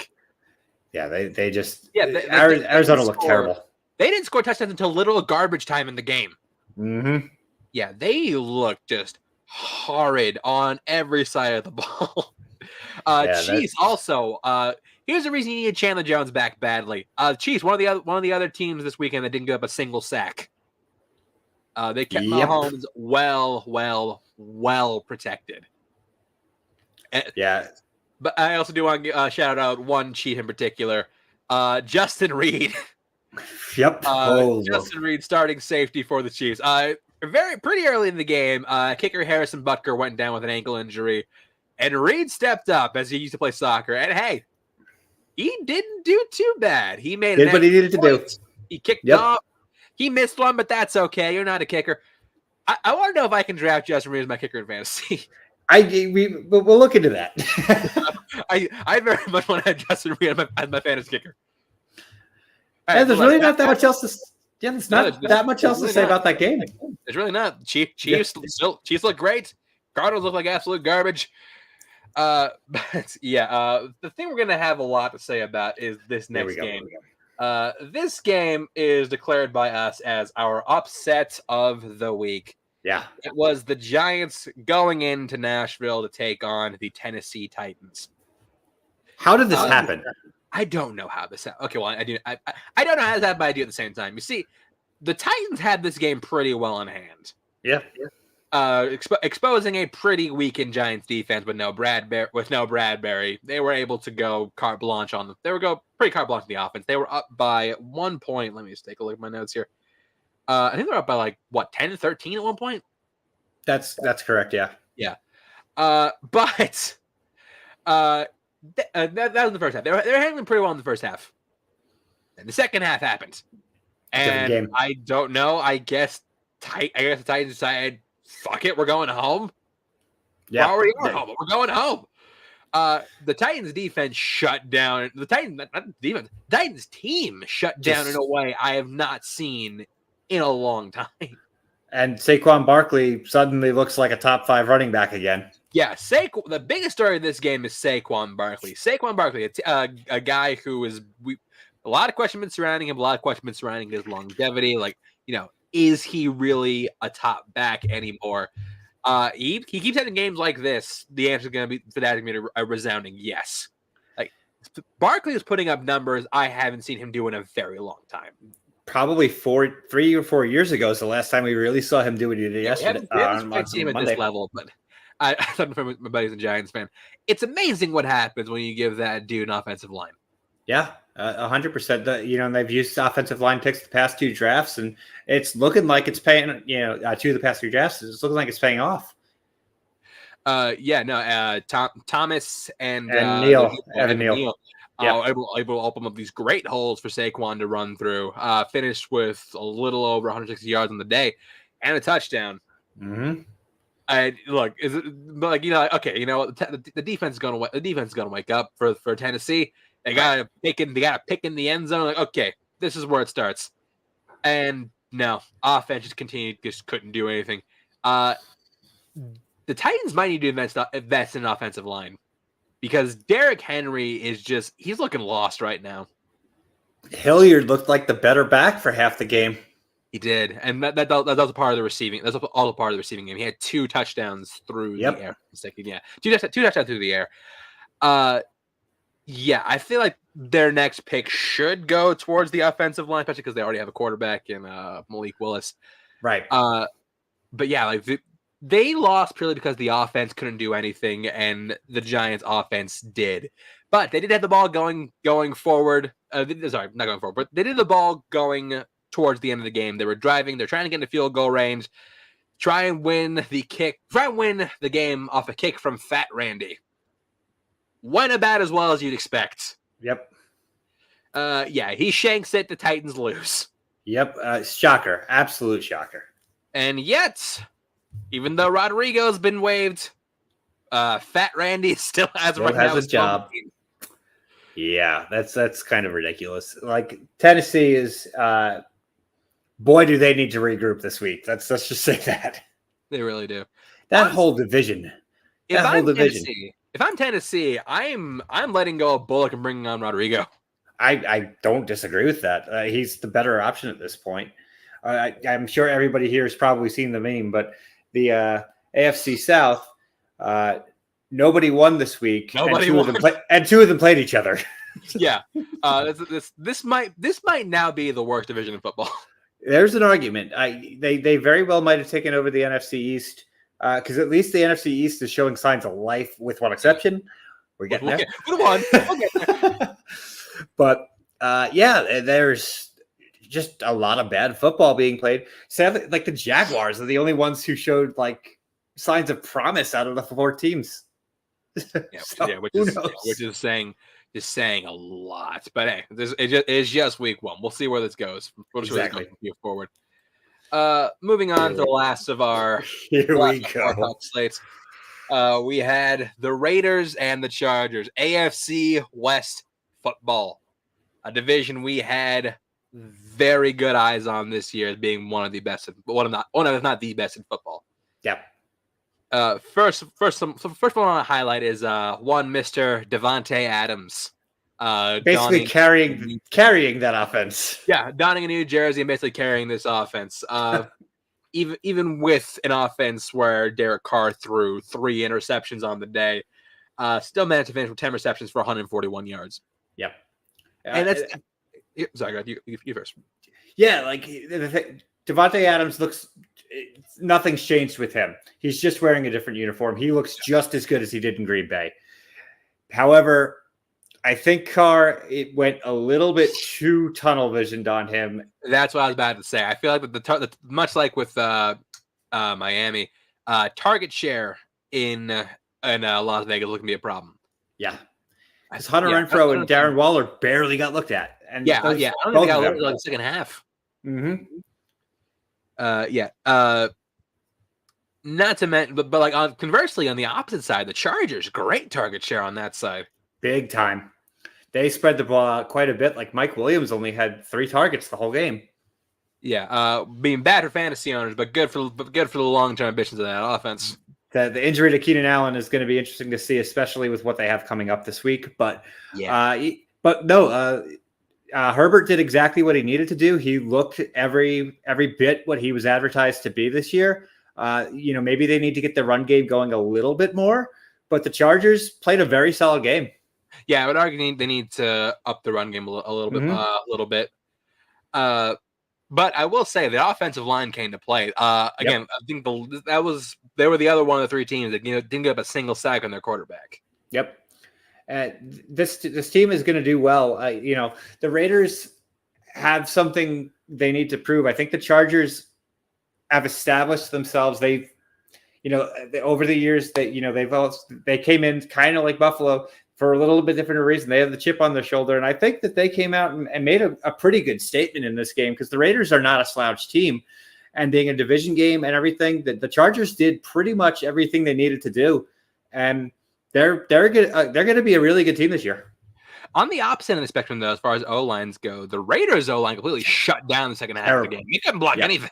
Yeah, they just they Arizona looked terrible. They didn't score touchdowns until literal garbage time in the game. Yeah, they looked just horrid on every side of the ball. Chiefs also. Here's the reason you need Chandler Jones back badly. Chiefs, one of the other teams this weekend that didn't give up a single sack. They kept Mahomes well protected. Yeah. But I also do want to shout out one Chief in particular, Justin Reed. Yep. Justin Reed starting safety for the Chiefs. Pretty early in the game, kicker Harrison Butker went down with an ankle injury, and Reed stepped up as he used to play soccer. And hey, he didn't do too bad. He made what he needed to do. He kicked off. He missed one, but that's okay. You're not a kicker. I want to know if I can draft Justin Reed as my kicker in fantasy. We'll look into that. I very much want to have Justin Reed as my fantasy kicker. Right, there's really not that much else to. Yeah, there's not that much else to say about that game. There's really not. Chiefs look great. Cardinals look like absolute garbage. But yeah, the thing we're gonna have a lot to say about is this next game. This game is declared by us as our upset of the week. Yeah. It was the Giants going into Nashville to take on the Tennessee Titans. How did this happen? I don't know how this happened. Okay, well, I do. I don't know how this happened, but I do at the same time. You see, the Titans had this game pretty well in hand. Yeah. Exposing a pretty weakened Giants defense with no Bradbury. They were able to go carte blanche on them. They were pretty carte blanche on the offense. They were up by 1 point. Let me just take a look at my notes here. I think they're up by 10-13 at one point. That's correct. Yeah. Yeah. But that was the first half. They were handling pretty well in the first half. And the second half happened. And I don't know. I guess the Titans decided, fuck it, we're going home. Yeah. We're going home. The Titans defense shut down. The Titans team shut down in a way I have not seen in a long time. And Saquon Barkley suddenly looks like a top 5 running back again. Yeah, the biggest story of this game is Saquon Barkley. Saquon Barkley, a guy who is a lot of questions surrounding him, a lot of questions surrounding his longevity. Is he really a top back anymore? He keeps having games like this. The answer is going to be a resounding yes. Barkley is putting up numbers I haven't seen him do in a very long time. Probably 3 or 4 years ago is the last time we really saw him do what he did yesterday. We haven't seen him at this level, but I thought my buddy's a Giants fan. It's amazing what happens when you give that dude an offensive line. Yeah, 100%. And they've used offensive line picks the past 2 drafts, and it's looking like it's paying. 2 of the past 3 drafts, it's looking like it's paying off. Thomas and Evan Neal. Able to open up these great holes for Saquon to run through. Finished with a little over 160 yards on the day and a touchdown. Mm-hmm. The defense is gonna wake up for Tennessee. They got a pick in the end zone. Okay, this is where it starts. And no, offense just couldn't do anything. The Titans might need to invest in an offensive line. Because Derrick Henry he's looking lost right now. Hilliard looked like the better back for half the game. He did. And that was a part of the receiving. That's all a part of the receiving game. He had 2 touchdowns through the air. Yeah. 2 touchdowns through the air. I feel like their next pick should go towards the offensive line, especially because they already have a quarterback in Malik Willis. Right. But yeah, they lost purely because the offense couldn't do anything, and the Giants' offense did. But they did have the ball going forward. Sorry, not going forward, but they did the ball going towards the end of the game. They were driving. They're trying to get into field goal range, try and win the game off a kick from Fat Randy. Went about as well as you'd expect. Yep. He shanks it. The Titans lose. Yep. Shocker. Absolute shocker. And yet, even though Rodrigo's been waived, Fat Randy still has a job. Yeah, that's kind of ridiculous. Like Tennessee is, boy, do they need to regroup this week. Let's just say that. They really do. That Honestly, whole division. if That whole I'm division. Tennessee, I'm letting go of Bullock and bringing on Rodrigo. I don't disagree with that. He's the better option at this point. I'm sure everybody here has probably seen the meme, but the AFC South, nobody won this week, Nobody and two of them played each other. Yeah, this might now be the worst division in football. There's an argument. They very well might have taken over the NFC East because at least the NFC East is showing signs of life, with one exception. We're getting there. Come on. Okay. But yeah, there's just a lot of bad football being played. Sadly, like the Jaguars are the only ones who showed like signs of promise out of the 4 teams. Which is saying a lot. But hey, it's just week 1. We'll see where this goes. Exactly. Forward. Moving on to the last of our slates. We had the Raiders and the Chargers. AFC West football, a division we had very good eyes on this year as being one of the best, if not the best in football. Yeah. First one I want to highlight is one Mr. Devontae Adams. Basically carrying that offense. Yeah, donning a New Jersey and basically carrying this offense. Even with an offense where Derek Carr threw 3 interceptions on the day, still managed to finish with 10 receptions for 141 yards. Yep. And that's sorry, go ahead, you first. Yeah, like Devontae Adams looks. Nothing's changed with him. He's just wearing a different uniform. He looks just as good as he did in Green Bay. However, I think Carr went a little bit too tunnel visioned on him. That's what I was about to say. I feel like the much like with Miami, target share in Las Vegas looking to be a problem. Yeah, because Hunter Renfrow and Darren Waller barely got looked at. And I don't think they got looked at like the second half. Mm-hmm. Not to mention, but like conversely, on the opposite side, the Chargers, great target share on that side. Big time. They spread the ball out quite a bit. Like Mike Williams only had 3 targets the whole game. Yeah, being bad for fantasy owners, but good for the long-term ambitions of that offense. The injury to Keenan Allen is going to be interesting to see, especially with what they have coming up this week. But Herbert did exactly what he needed to do. He looked every bit what he was advertised to be this year. Maybe they need to get the run game going a little bit more, but the Chargers played a very solid game. Yeah, I would argue they need to up the run game a little bit. But I will say the offensive line came to play. Again, I think they were the other one of the 3 teams that didn't get up a single sack on their quarterback. Yep. This team is going to do well. The Raiders have something they need to prove. I think the Chargers have established themselves. They've, over the years that, they came in kind of like Buffalo for a little bit different reason. They have the chip on their shoulder. And I think that they came out and made a pretty good statement in this game, because the Raiders are not a slouch team, and being a division game and everything, that the Chargers did pretty much everything they needed to do. And they're good. They're going to be a really good team this year. On the opposite end of the spectrum, though, as far as O-lines go, the Raiders O-line completely shut down the second half of the game. You couldn't block anything.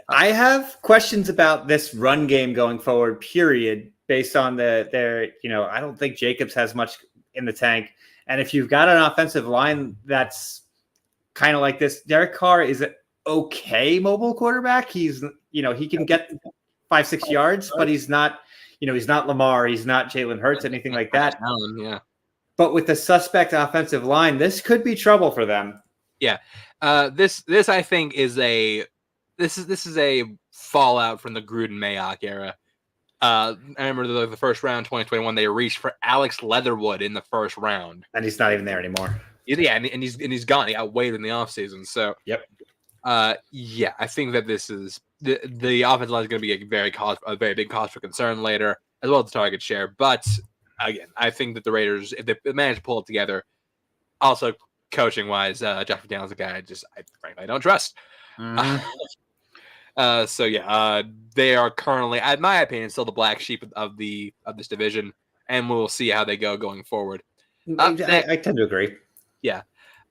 I have questions about this run game going forward, period, based on I don't think Jacobs has much in the tank. And if you've got an offensive line that's kind of like this, Derek Carr is an okay mobile quarterback. He's, he can get 5-6 yards, but he's not, he's not Lamar. He's not Jalen Hurts, anything like that. Yeah. But with the suspect offensive line, this could be trouble for them. Yeah. This I think is a fallout from the Gruden-Mayock era. I remember the first round, 2021, they reached for Alex Leatherwood in the first round, and he's not even there anymore. Yeah, and he's gone. He got waived in the offseason. So yep. I think that this is the offensive line is going to be a very big cause for concern later, as well as the target share. But again, I think that the Raiders, if they manage to pull it together, also coaching wise, Josh McDaniels is a guy I don't trust. Mm-hmm. They are currently, in my opinion, still the black sheep of this division, and we'll see how they go going forward. I tend to agree. Yeah.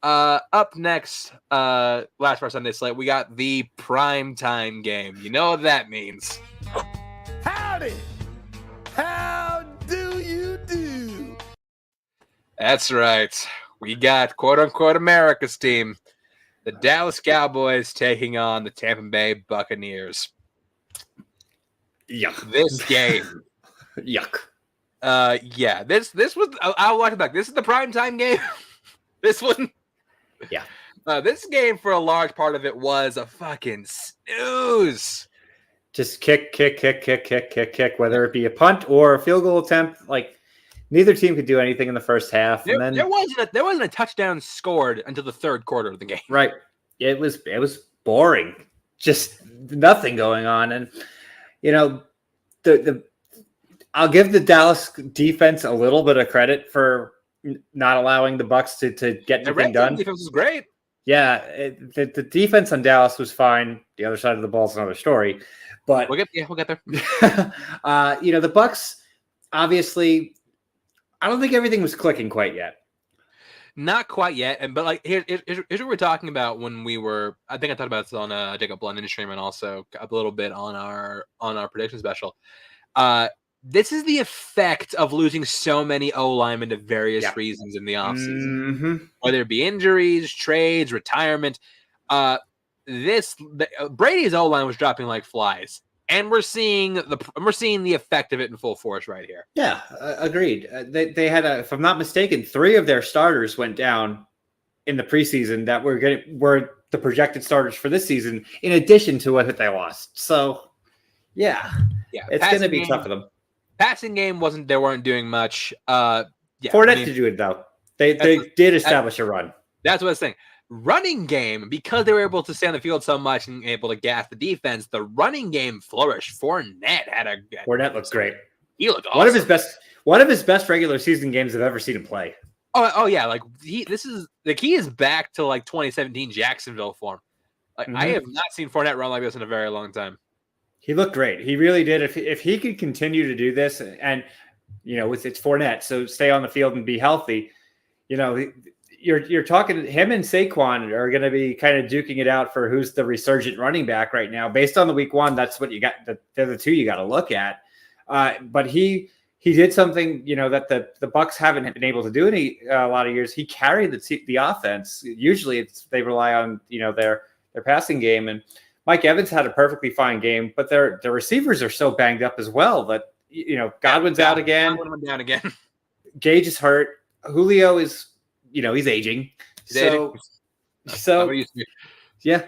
Up next, last for our Sunday slate, we got the primetime game. You know what that means. Howdy! How do you do? That's right. We got quote-unquote America's team, the Dallas Cowboys, taking on the Tampa Bay Buccaneers. Yuck. This game. Yuck. Yeah. This was. I'll watch it back. This is the primetime game. This one. Yeah. This game, for a large part of it, was a fucking snooze. Just kick, whether it be a punt or a field goal attempt. Like, neither team could do anything in the first half. There And then wasn't a touchdown scored until the third quarter of the game. right. It was boring. Just nothing going on. And I'll give the Dallas defense a little bit of credit for not allowing the Bucs to get anything done. The defense was great. Yeah, the defense on Dallas was fine. The other side of the ball is another story. But we'll get there. The Bucs, obviously, I don't think everything was clicking quite yet. Not quite yet, but here's what we're talking about when we were. I think I talked about this on Jacob London stream and also a little bit on our prediction special. This is the effect of losing so many O linemen to various reasons in the offseason, whether it be injuries, trades, retirement. Brady's O line was dropping like flies, and we're seeing the effect of it in full force right here. Yeah, agreed. They had if I'm not mistaken, 3 of their starters went down in the preseason that were the projected starters for this season, in addition to what they lost. So, yeah, it's going to be tough for them. Passing game they weren't doing much. Fournette did do it though. They did establish a run. That's what I was saying. Running game, because they were able to stay on the field so much and able to gas the defense, the running game flourished. Fournette looks great. He looked awesome. One of his best regular season games I've ever seen him play. Oh yeah, this is the key is back to 2017 Jacksonville form. I have not seen Fournette run like this in a very long time. He looked great. He really did. If he could continue to do this, and it's Fournette, so stay on the field and be healthy. You're talking him and Saquon are going to be kind of duking it out for who's the resurgent running back right now. Based on the week one, that's what you got. They're the two you got to look at. But he did something that the Bucs haven't been able to do in a lot of years. He carried the offense. Usually they rely on their passing game, and Mike Evans had a perfectly fine game, but their receivers are so banged up as well that Godwin's out again. Godwin went down again. Gage is hurt. Julio is he's aging. So yeah.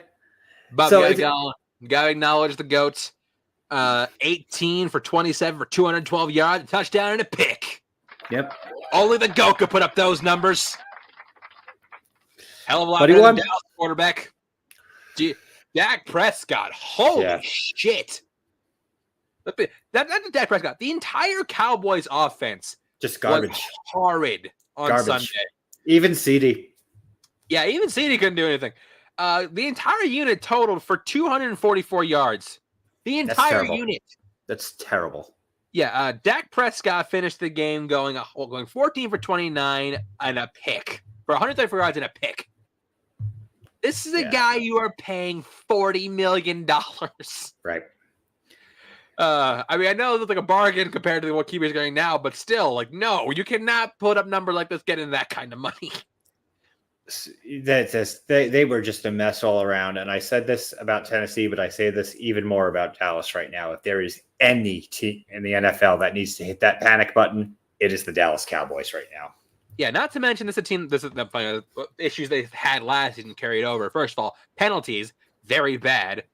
But gotta acknowledge the GOAT. 18 for 27 for 212 yards, a touchdown and a pick. Yep. Only the GOAT could put up those numbers. Hell of a lot better than Dallas quarterback. Dak Prescott. Holy shit. That's Dak Prescott. The entire Cowboys offense just garbage. Was horrid on Sunday. Even CD. Yeah, even CD couldn't do anything. The entire unit totaled for 244 yards. The entire unit. That's terrible. Yeah, Dak Prescott finished the game going 14 for 29 and a pick. For 134 yards and a pick. This is a guy you are paying $40 million. Right. I know it looks like a bargain compared to what Kiwi's getting now, but still, no, you cannot put up number like this getting that kind of money. They were just a mess all around. And I said this about Tennessee, but I say this even more about Dallas right now. If there is any team in the NFL that needs to hit that panic button, it is the Dallas Cowboys right now. Yeah, not to mention this is the issues they had last season carried over. First of all, penalties, very bad.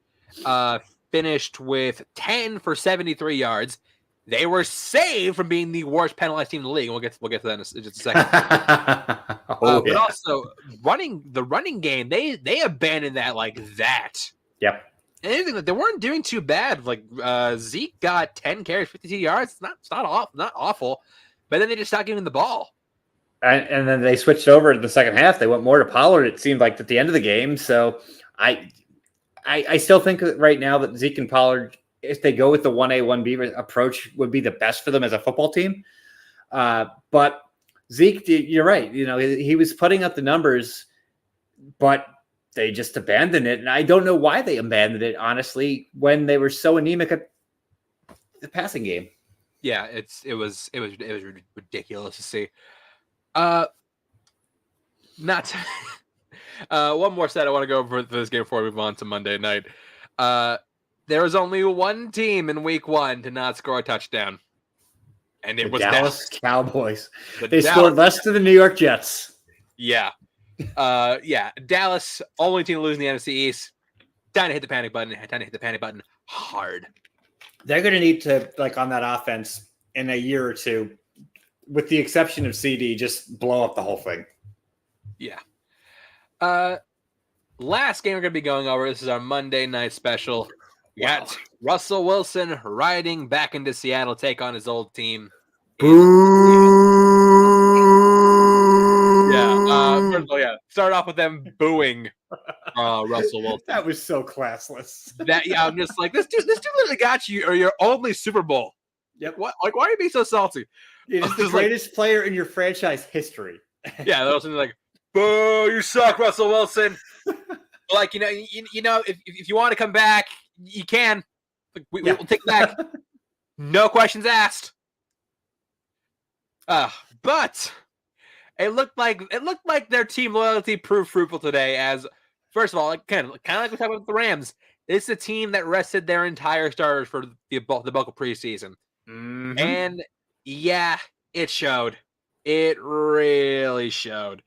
Finished with 10 for 73 yards. They were saved from being the worst penalized team in the league. And we'll get to that in just a second. But also the running game, they abandoned that like that. Yep. And anything that they weren't doing too bad. Zeke got 10 carries, 52 yards. It's not awful. But then they just stopped giving him the ball. And then they switched over in the second half. They went more to Pollard, it seemed like, at the end of the game. So I still think that right now that Zeke and Pollard, if they go with the 1A, 1B approach, would be the best for them as a football team. But Zeke, you're right. He was putting up the numbers, but they just abandoned it. And I don't know why they abandoned it, honestly, when they were so anemic at the passing game. Yeah, it was ridiculous to see. Not one more set I want to go over for this game before we move on to Monday night. There was only one team in week 1 to not score a touchdown, and it was Dallas Cowboys. They scored less than the New York Jets. Yeah. Dallas, only team to lose in the NFC East. Time to hit the panic button hard. They're going to need to, on that offense in a year or two, with the exception of CD, just blow up the whole thing. Yeah. Last game we're going to be going over, this is our Monday night special. We got Russell Wilson riding back into Seattle, take on his old team. First of all, start off with them booing Russell Wilson. That was so classless. I'm just like, this dude literally got you, or your only Super Bowl. Yep. What? Like, why are you being so salty? He's the greatest player in your franchise history. Yeah, they're also like, boo, you suck, Russell Wilson. If you want to come back, you can. We'll take it back. No questions asked. But it looked like their team loyalty proved fruitful today. As first of all, kind of like we talked about with the Rams, it's a team that rested their entire starters for the bulk of preseason, and it showed. It really showed.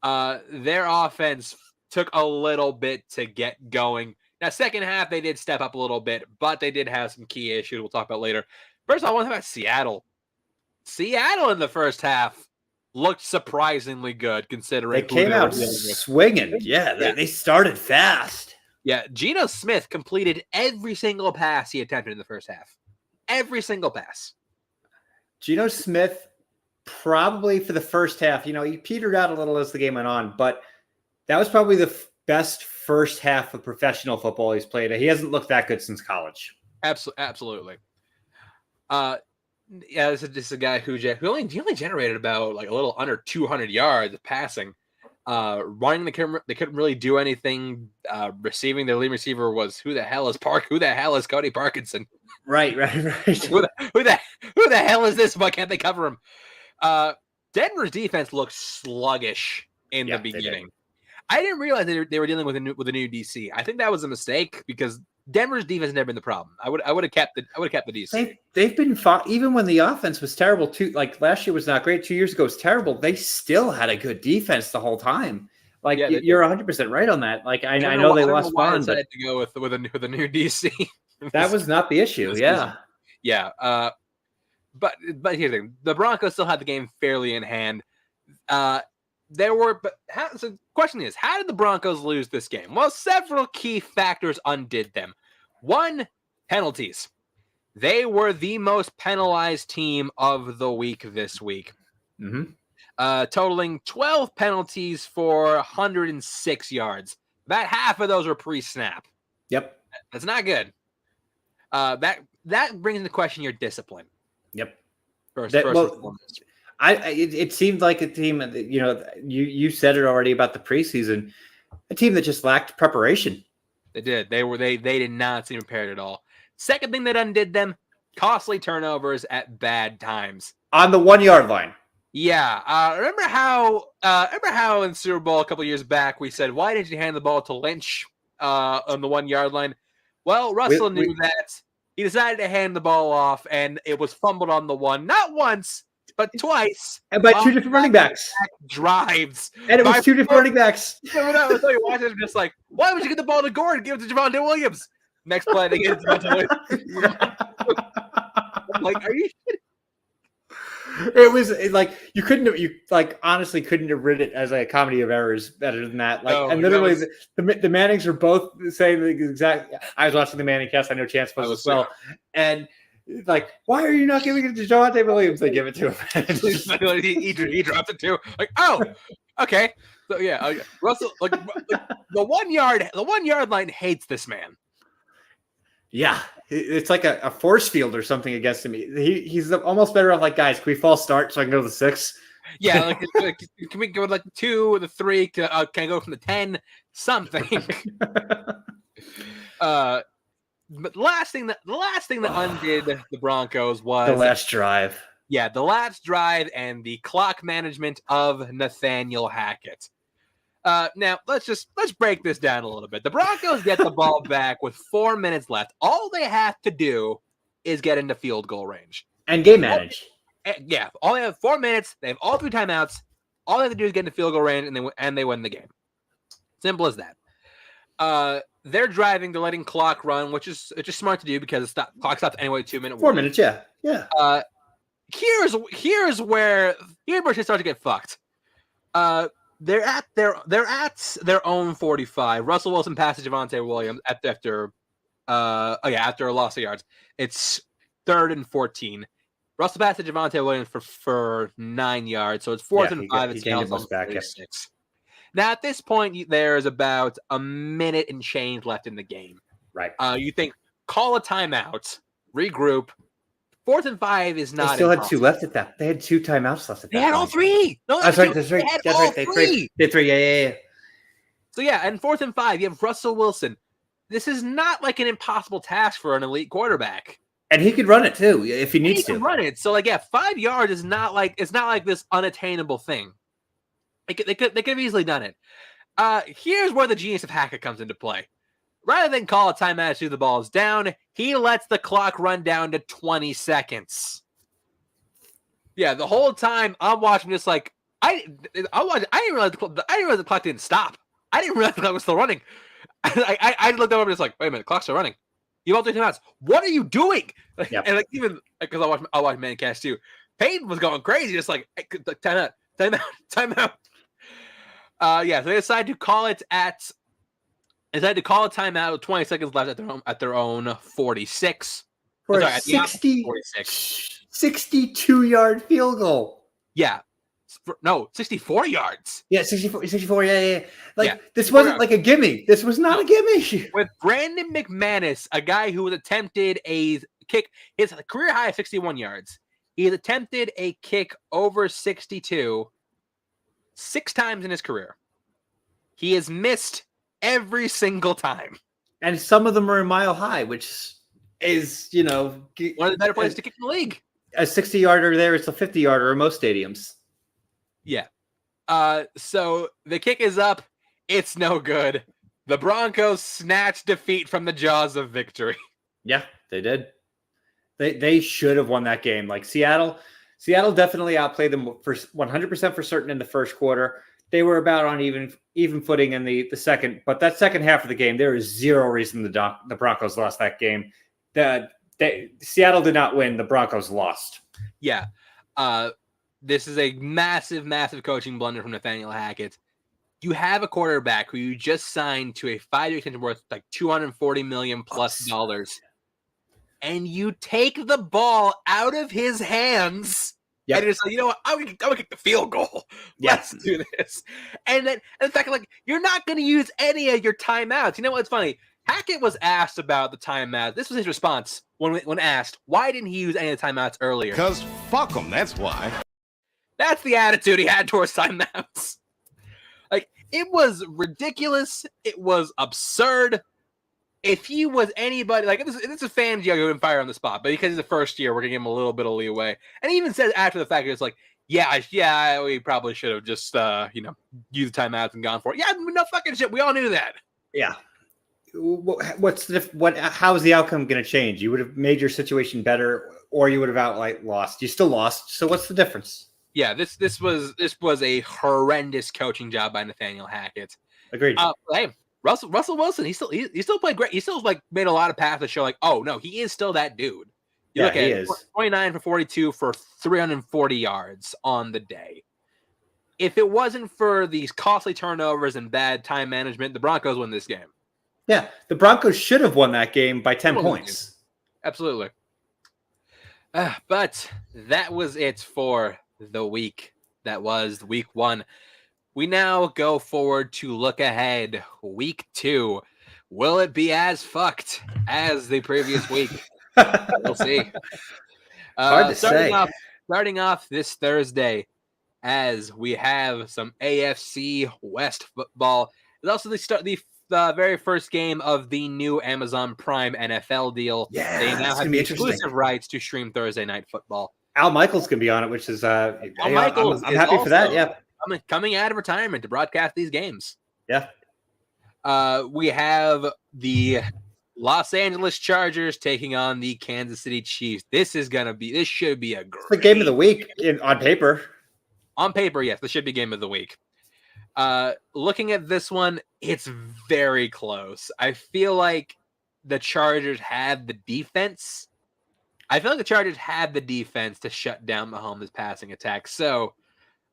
Their offense took a little bit to get going. Now, second half, they did step up a little bit, but they did have some key issues we'll talk about later. First of all, I want to talk about Seattle. Seattle in the first half looked surprisingly good, considering they came out swinging. They started fast. Yeah, Geno Smith completed every single pass he attempted in the first half. Every single pass. Geno Smith, probably for the first half, he petered out a little as the game went on, but that was probably the best first half of professional football he's played. He hasn't looked that good since college. Absolutely. This is a guy who only generated about a little under 200 yards passing. Running, they couldn't really do anything. Receiving, their lead receiver was who the hell is Cody Parkinson? Right. who the hell is this? Why can't they cover him? Denver's defense looked sluggish in the beginning. I didn't realize they were dealing with a new DC. I think that was a mistake because Denver's defense has never been the problem. I would have kept the DC. They've been fought, even when the offense was terrible too. Like last year was not great. 2 years ago was terrible. They still had a good defense the whole time. You're 100% right on that. I know they lost Bond, but to go with a new DC. That was not the issue. Yeah. But here's the thing: the Broncos still had the game fairly in hand. The question is, how did the Broncos lose this game? Well, several key factors undid them. One, penalties. They were the most penalized team of the week this week. Totaling 12 penalties for 106 yards. About half of those were pre-snap. Yep. That's not good. That brings into question your discipline. Yep. First and foremost. It seemed like a team, you said it already about the preseason, a team that just lacked preparation. They did. They did not seem prepared at all. Second thing that undid them, costly turnovers at bad times. On the 1 yard line. Yeah. Remember how in Super Bowl a couple years back we said, why didn't you hand the ball to Lynch on the 1 yard line? Well, Russell knew that. He decided to hand the ball off, and it was fumbled on the one, not once, but twice. And by two different running backs. Drives. And it was two different running backs. I'm just like, why would you get the ball to Gordon and give it to Javonte Williams? Next play, they get it to Javonte Williams. Like, are you kidding? It was honestly couldn't have written it as a comedy of errors better than that. Literally, the Mannings are both saying the exact. I was watching the Manning cast. I know Chance was as well, and why are you not giving it to Javonte Williams? They give it to him. he dropped it too. Okay. So yeah, Russell, the 1 yard line hates this man. Yeah, it's like a force field or something against him. He's almost better off guys, can we false start so I can go to the 6? Yeah, can we go with like the 2 or the 3? Can I go from the 10? Something. But the last thing that undid the Broncos was The last drive. Yeah, the last drive and the clock management of Nathaniel Hackett. Now let's break this down a little bit. The Broncos get the ball back with 4 minutes left. All they have to do is get into field goal range And game manage. Yeah, all they have 4 minutes. They have all 3 timeouts. All they have to do is get into field goal range, and they win the game. Simple as that. They're driving. They're letting clock run, which is smart to do because clock stops anyway. 2 minute. 4 minutes. Yeah. Here's where shit starts to get fucked. They're at their own 45. Russell Wilson passes Javonte Williams after a loss of yards. It's 3rd and 14. Russell passes Javonte Williams for 9 yards, so it's 4th and 5. It's back. 36. Now at this point, there's about a minute and change left in the game. Right. You think call a timeout, regroup. 4th and 5 is not. They still had 2 left at that. They had 2 timeouts left at that. They had all 3. No, that's right. That's right. They had 3. Yeah. So yeah, and 4th and 5, you have Russell Wilson. This is not like an impossible task for an elite quarterback. And he could run it too if he needs to. He can run it. So 5 yards is not like this unattainable thing. They could have easily done it. Here's where the genius of Hackett comes into play. Rather than call a timeout as soon as the ball is down, he lets the clock run down to 20 seconds. Yeah, the whole time I'm watching this I didn't realize the clock didn't stop. I didn't realize the clock was still running. I looked over and wait a minute, the clock's still running. You all 3 timeouts. What are you doing? Yep. And even because I watch Mancast too. Peyton was going crazy, just timeout. So they decide to call it a timeout with 20 seconds left at their own 46. For a 62-yard field goal. Yeah. No, 64 yards. Yeah, 64, yeah. This wasn't yards. A gimme. This was not a gimme. With Brandon McManus, a guy who has attempted a kick, his career high of 61 yards. He has attempted a kick over 62 6 times in his career. He has missed every single time. And some of them are a mile high, which is, one of the better places to kick in the league. A 60-yarder there is a 50-yarder in most stadiums. Yeah. So the kick is up. It's no good. The Broncos snatch defeat from the jaws of victory. Yeah, they did. They should have won that game. Seattle definitely outplayed them for 100% for certain in the first quarter. They were about on even footing in the second, but that second half of the game, there is zero reason the Broncos lost that game. Seattle did not win. The Broncos lost. Yeah. This is a massive, massive coaching blunder from Nathaniel Hackett. You have a quarterback who you just signed to a 5-year extension worth $240 million plus dollars, and you take the ball out of his hands. Yep. And it's you know what? I'm gonna kick the field goal. Let's do this. And then, in fact, you're not going to use any of your timeouts. You know what's funny? Hackett was asked about the timeout. This was his response when asked, why didn't he use any of the timeouts earlier? Because fuck him, that's why. That's the attitude he had towards timeouts. It was ridiculous. It was absurd. If he was anybody, this is a Fangio who would fire on the spot, but because he's the first year, we're going to give him a little bit of leeway. And he even said after the fact, it's yeah, we probably should have just, used timeouts and gone for it. Yeah, no fucking shit. We all knew that. Yeah. How is the outcome going to change? You would have made your situation better, or you would have outright lost. You still lost. So what's the difference? Yeah, this was a horrendous coaching job by Nathaniel Hackett. Agreed. Hey, Russell Wilson, he still played great. He still made a lot of passes that show oh no, he is still that dude. He is 29 for 42 for 340 yards on the day. If it wasn't for these costly turnovers and bad time management, the Broncos win this game. Yeah, the Broncos should have won that game by 10 points. Absolutely. But that was it for the week. That was week 1. We now go forward to look ahead. Week 2. Will it be as fucked as the previous week? We'll see. Hard to say. Starting off this Thursday as we have some AFC West football. It's also the very first game of the new Amazon Prime NFL deal. Yeah, they now it's have gonna the be interesting. exclusive rights to stream Thursday Night Football. Al Michaels can be on it, which is Michaels I'm is happy for that. Yeah, coming out of retirement to broadcast these games. Yeah. We have the Los Angeles Chargers taking on the Kansas City Chiefs. This should be a great it's the game of the week on paper. On paper, yes, this should be game of the week. Looking at this one, it's very close. I feel like the Chargers have the defense. To shut down Mahomes' passing attack. So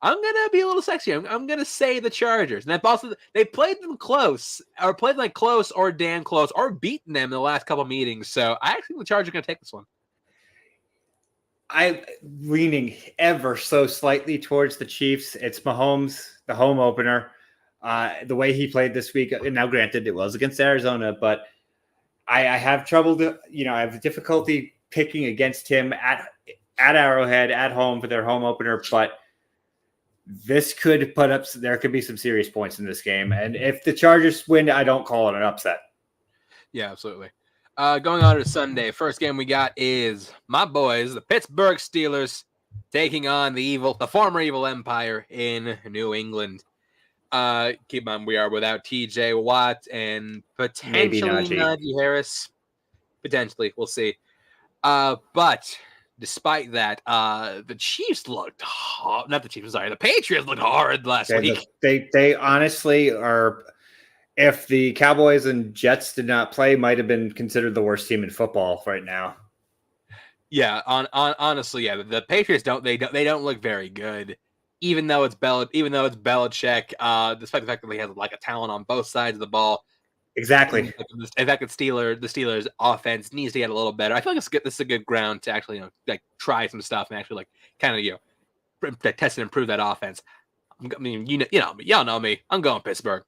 I'm gonna be a little sexy. I'm gonna say the Chargers. And they played them close, or damn close, or beaten them in the last couple meetings. So I actually think the Chargers are gonna take this one. I'm leaning ever so slightly towards the Chiefs. It's Mahomes, the home opener. The way he played this week, and now granted it was against Arizona, but I have trouble. I have difficulty picking against him at Arrowhead at home for their home opener. But this could there could be some serious points in this game, and if the Chargers win, I don't call it an upset. Yeah, absolutely. Going on to Sunday, first game we got is my boys, the Pittsburgh Steelers, taking on the former evil empire in New England. Keep in mind, we are without T.J. Watt and potentially Najee Harris. Potentially, we'll see. But despite that, the Chiefs looked not the Chiefs. Sorry, the Patriots looked hard last week. They honestly are. If the Cowboys and Jets did not play, might have been considered the worst team in football right now. Yeah, honestly, yeah, the Patriots don't look very good, even though it's Belichick. Despite the fact that they have like a talent on both sides of the ball. Exactly. In fact, the Steelers offense needs to get a little better. I feel like this is a good ground to actually try some stuff and actually kind of test and improve that offense. I mean, y'all know me. I'm going Pittsburgh.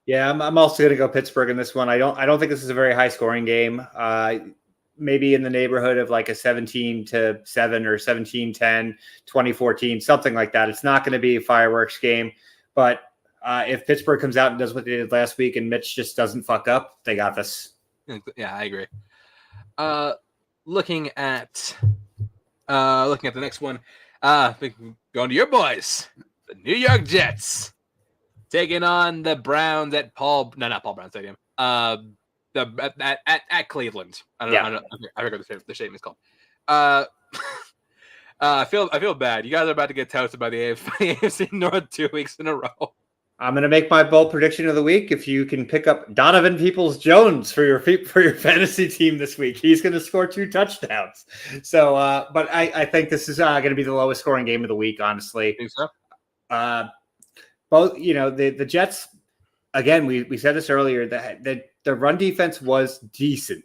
Yeah, I'm also going to go Pittsburgh in this one. I don't think this is a very high scoring game. Maybe in the neighborhood of like a 17-7 or 17-10, 20-14, something like that. It's not going to be a fireworks game, but if Pittsburgh comes out and does what they did last week and Mitch just doesn't fuck up, they got this. Yeah, I agree. Looking at the next one, going to your boys, the New York Jets, taking on the Browns at not Paul Brown Stadium. At Cleveland. I forgot what the stadium is called. I feel bad. You guys are about to get toasted by the AFC North 2 weeks in a row. I'm going to make my bold prediction of the week. If you can pick up Donovan Peoples-Jones for your fantasy team this week, he's going to score 2 touchdowns. So, but I think this is going to be the lowest scoring game of the week, honestly. Think so? Both, the Jets, again, we said this earlier, that the run defense was decent.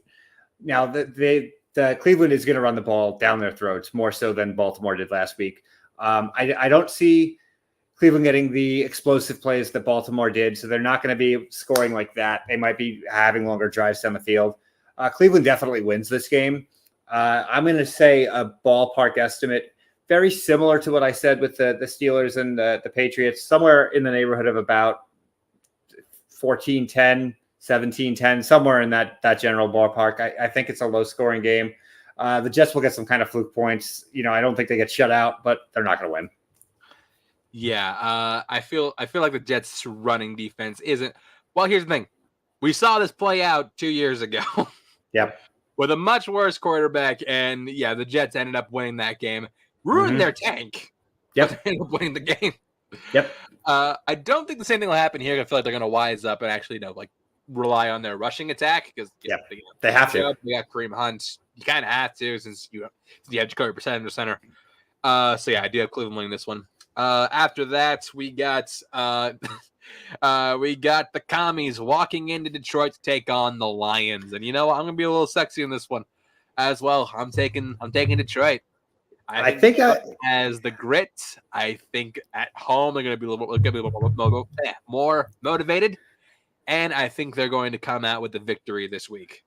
Now, the Cleveland is going to run the ball down their throats more so than Baltimore did last week. I don't see Cleveland getting the explosive plays that Baltimore did, so they're not going to be scoring like that. They might be having longer drives down the field. Cleveland definitely wins this game. I'm going to say a ballpark estimate, very similar to what I said with the Steelers and the Patriots, somewhere in the neighborhood of about 14-10, 17-10, somewhere in that general ballpark. I think it's a low-scoring game. The Jets will get some kind of fluke points. I don't think they get shut out, but they're not going to win. Yeah, I feel like the Jets' running defense isn't. Well, here's the thing: we saw this play out 2 years ago. Yep. With a much worse quarterback, and yeah, the Jets ended up winning that game, ruined their tank. Yep. Ended up winning the game. Yep. I don't think the same thing will happen here. I feel like they're going to wise up and actually, rely on their rushing attack because they have to. We got Kareem Hunt. You kind of have to since you have Jacoby Brissett in the center. So yeah, I do have Cleveland winning this one. After that, we got the Commies walking into Detroit to take on the Lions, and I'm going to be a little sexy in this one as well. I'm taking Detroit. I think as the grit. I think at home they're going to be a little more motivated, and I think they're going to come out with the victory this week.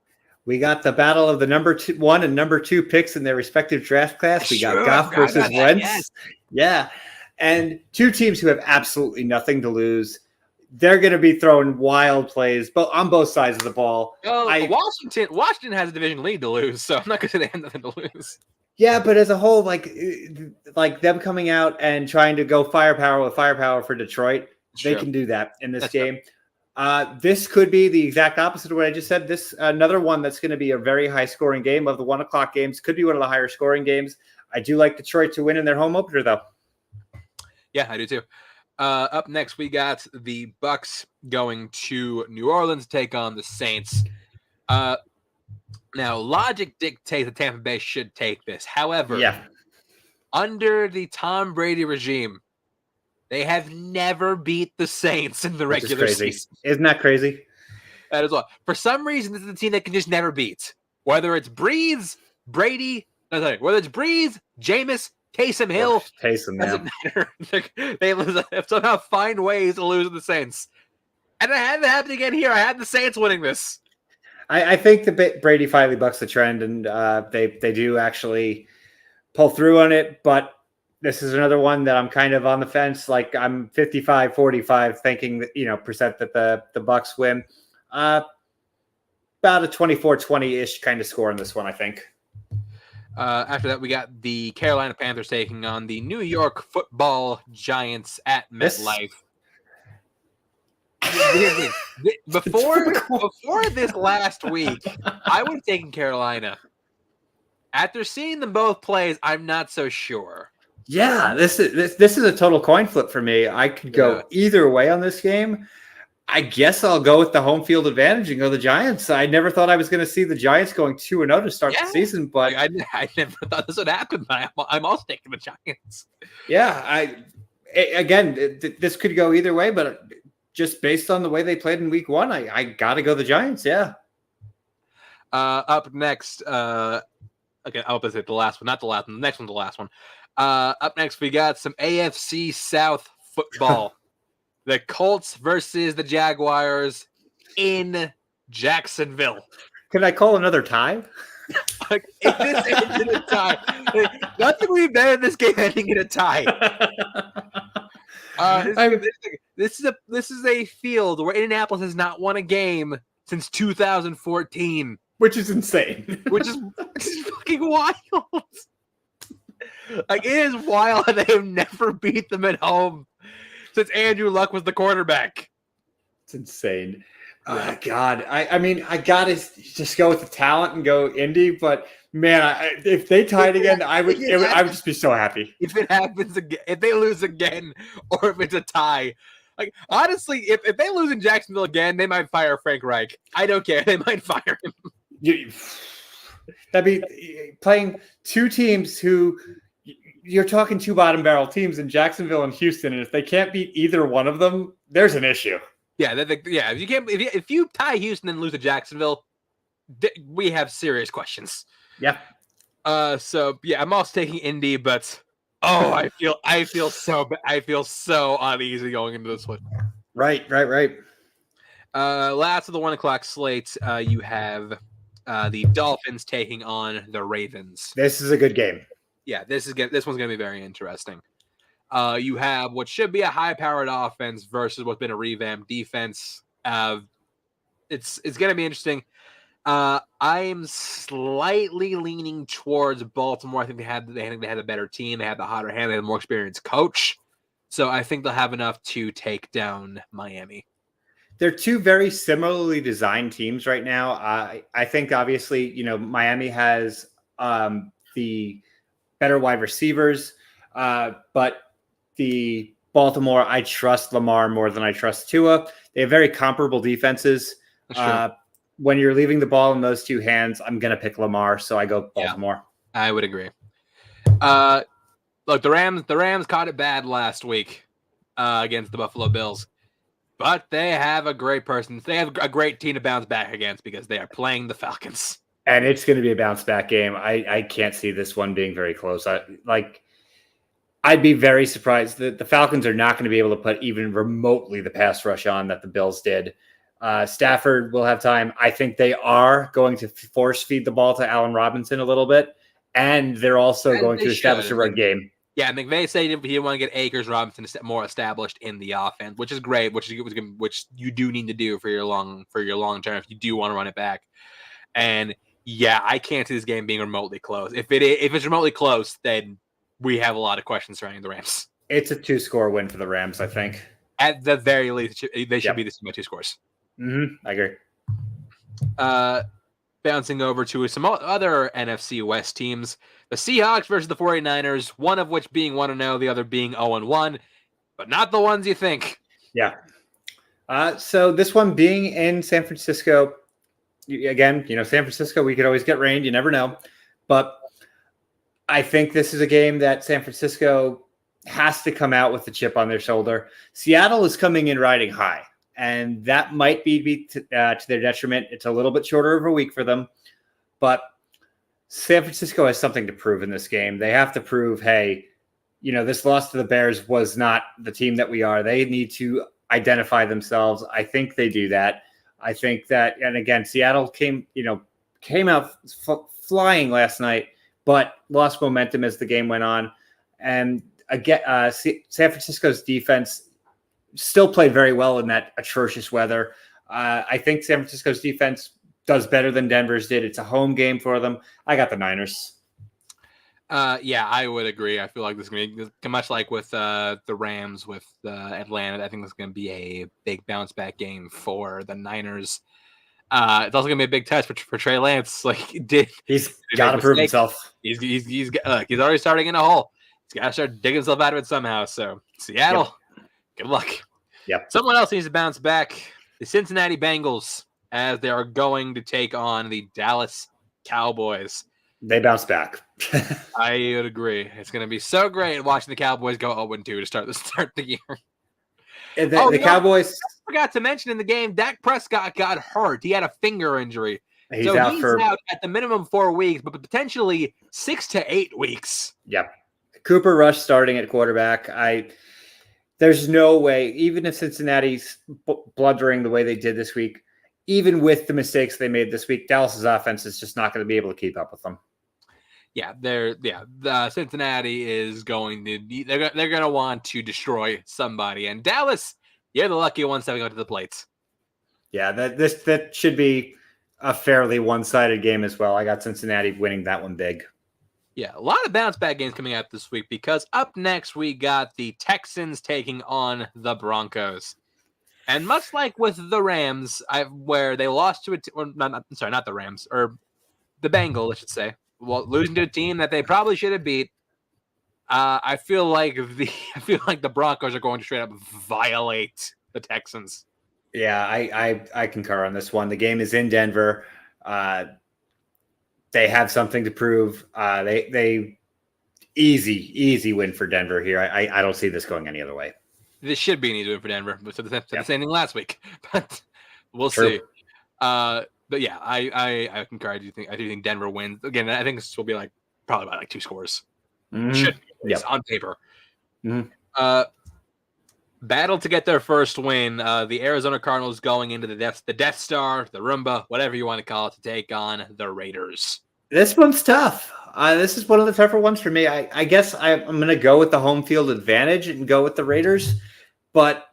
We got the battle of the number 1 and number 2 picks in their respective draft class. We got Goff versus Wentz. Yes. Yeah. And two teams who have absolutely nothing to lose. They're going to be throwing wild plays, but on both sides of the ball. Well, Washington has a division lead to lose, so I'm not going to say they have nothing to lose. Yeah, but as a whole, like them coming out and trying to go firepower with firepower for Detroit, they can do that in this game. This could be the exact opposite of what I just said. This another one that's going to be a very high scoring game of the 1 o'clock games. Could be one of the higher scoring games. I do like Detroit to win in their home opener, though. Yeah, I do too. Up next, we got the Bucks going to New Orleans to take on the Saints. Now, logic dictates that Tampa Bay should take this. However, under the Tom Brady regime, they have never beat the Saints in the regular season. Isn't that crazy? That is all. For some reason, this is a team that can just never beat. Whether it's Breeze, Brady, whether it's Breeze, Jameis, Taysom Hill, doesn't matter. They somehow find ways to lose to the Saints. And I had it happen again here. I had the Saints winning this. I think Brady finally bucks the trend, and they do actually pull through on it. But this is another one that I'm kind of on the fence. Like I'm 55-45 thinking that, percent that the Bucks win. About a 24-20-ish kind of score in this one, I think. After that, we got the Carolina Panthers taking on the New York Football Giants at MetLife. Before this last week, I would have taken Carolina. After seeing them both plays, I'm not so sure. Yeah, this is a total coin flip for me. I could go either way on this game. I guess I'll go with the home field advantage and go the Giants. I never thought I was going to see the Giants going 2-0 to start the season, but I never thought this would happen. But I'm also taking the Giants. Yeah, this could go either way, but just based on the way they played in week 1, I got to go the Giants. Yeah. Up next, okay, I'll say the last one, not the last one. The next one's the last one. Up next, we got some AFC South football. The Colts versus the Jaguars in Jacksonville. Can I call another tie? If this ends in a tie, nothing would be better than this game ending in a tie. This is a field where Indianapolis has not won a game since 2014, which is insane. Which is fucking wild. Like, it is wild that they have never beat them at home since Andrew Luck was the quarterback. It's insane. Oh, God. I mean, I got to just go with the talent and go Indy, but man, if they tied again, I would just be so happy. If it happens again, if they lose again, or if it's a tie. Like, honestly, if they lose in Jacksonville again, they might fire Frank Reich. I don't care. They might fire him. That'd be playing two teams who you're talking two bottom barrel teams in Jacksonville and Houston, and if they can't beat either one of them, there's an issue. Yeah, if you can't, if you tie Houston and lose to Jacksonville, we have serious questions. Yeah. So yeah, I'm also taking Indy, but I feel so uneasy going into this one. Right. Last of the 1 o'clock slate, you have the Dolphins taking on the Ravens. This is a good game. Yeah, this one's gonna be very interesting. You have what should be a high-powered offense versus what's been a revamped defense. It's going to be interesting. I'm slightly leaning towards Baltimore. I think they had a better team. They had the hotter hand. They had a more experienced coach. So I think they'll have enough to take down Miami. They're two very similarly designed teams right now. I think obviously, Miami has the better wide receivers, but the Baltimore, I trust Lamar more than I trust Tua. They have very comparable defenses. When you're leaving the ball in those two hands, I'm going to pick Lamar, so I go Baltimore. Yeah, I would agree. Look, the Rams caught it bad last week against the Buffalo Bills, but they have a great person. They have a great team to bounce back against because they are playing the Falcons. And it's going to be a bounce back game. I can't see this one being very close. I'd be very surprised that the Falcons are not going to be able to put even remotely the pass rush on that the Bills did. Stafford will have time. I think they are going to force feed the ball to Allen Robinson a little bit, and they're also going to establish a run game. Yeah, McVay said he didn't want to get Akers Robinson more established in the offense, which is great, which you do need to do for your long term if you do want to run it back. And yeah, I can't see this game being remotely close. If it's remotely close, then we have a lot of questions surrounding the Rams. It's a 2-score win for the Rams, I think. At the very least, they should be this by 2 scores. I agree. Bouncing over to some other NFC West teams, the Seahawks versus the 49ers, one of which being 1-0, the other being 0-1, but not the ones you think. Yeah. So this one being in San Francisco, again, San Francisco, we could always get rained. You never know. But I think this is a game that San Francisco has to come out with the chip on their shoulder. Seattle is coming in riding high, and that might be to their detriment. It's a little bit shorter of a week for them, but San Francisco has something to prove in this game. They have to prove, hey, this loss to the Bears was not the team that we are. They need to identify themselves. I think they do that. I think that, and again, Seattle came out flying last night, but lost momentum as the game went on. And again, San Francisco's defense still played very well in that atrocious weather. I think San Francisco's defense does better than Denver's did. It's a home game for them. I got the Niners. Yeah, I would agree. I feel like this is going to be much like with the Rams with Atlanta. I think this is going to be a big bounce back game for the Niners. It's also going to be a big test for Trey Lance. He's got to prove himself. He's already starting in a hole. He's got to start digging himself out of it somehow. So Seattle, Good luck. Yep. Someone else needs to bounce back. The Cincinnati Bengals, as they are going to take on the Dallas Cowboys. They bounce back. I would agree. It's going to be so great watching the Cowboys go 0-2 to start the year. The Cowboys. I forgot to mention in the game, Dak Prescott got hurt. He had a finger injury. He's out at the minimum 4 weeks, but potentially 6 to 8 weeks. Yep. Cooper Rush starting at quarterback. There's no way, even if Cincinnati's blundering the way they did this week, even with the mistakes they made this week, Dallas's offense is just not going to be able to keep up with them. Yeah, Cincinnati is going to they're going to want to destroy somebody, and Dallas, you're the lucky one stepping up to the plates. Yeah, that should be a fairly one-sided game as well. I got Cincinnati winning that one big. Yeah, a lot of bounce-back games coming out this week because up next we got the Texans taking on the Broncos. And much like with the Rams, where they lost to not the Rams, or the Bengals, I should say, losing to a team that they probably should have beat. I feel like the Broncos are going to straight up violate the Texans. Yeah, I concur on this one. The game is in Denver. They have something to prove. They easy win for Denver here. I don't see this going any other way. This should be an easy win for Denver. We said the same thing last week, but we'll True. see. But yeah, I concur. I do think Denver wins again. I think this will be probably by 2 scores. Mm-hmm. Should be on paper. Mm-hmm. Battle to get their first win. The Arizona Cardinals going into the Death Star, the Roomba, whatever you want to call it, to take on the Raiders. This one's tough. This is one of the tougher ones for me. I guess I'm going to go with the home field advantage and go with the Raiders. But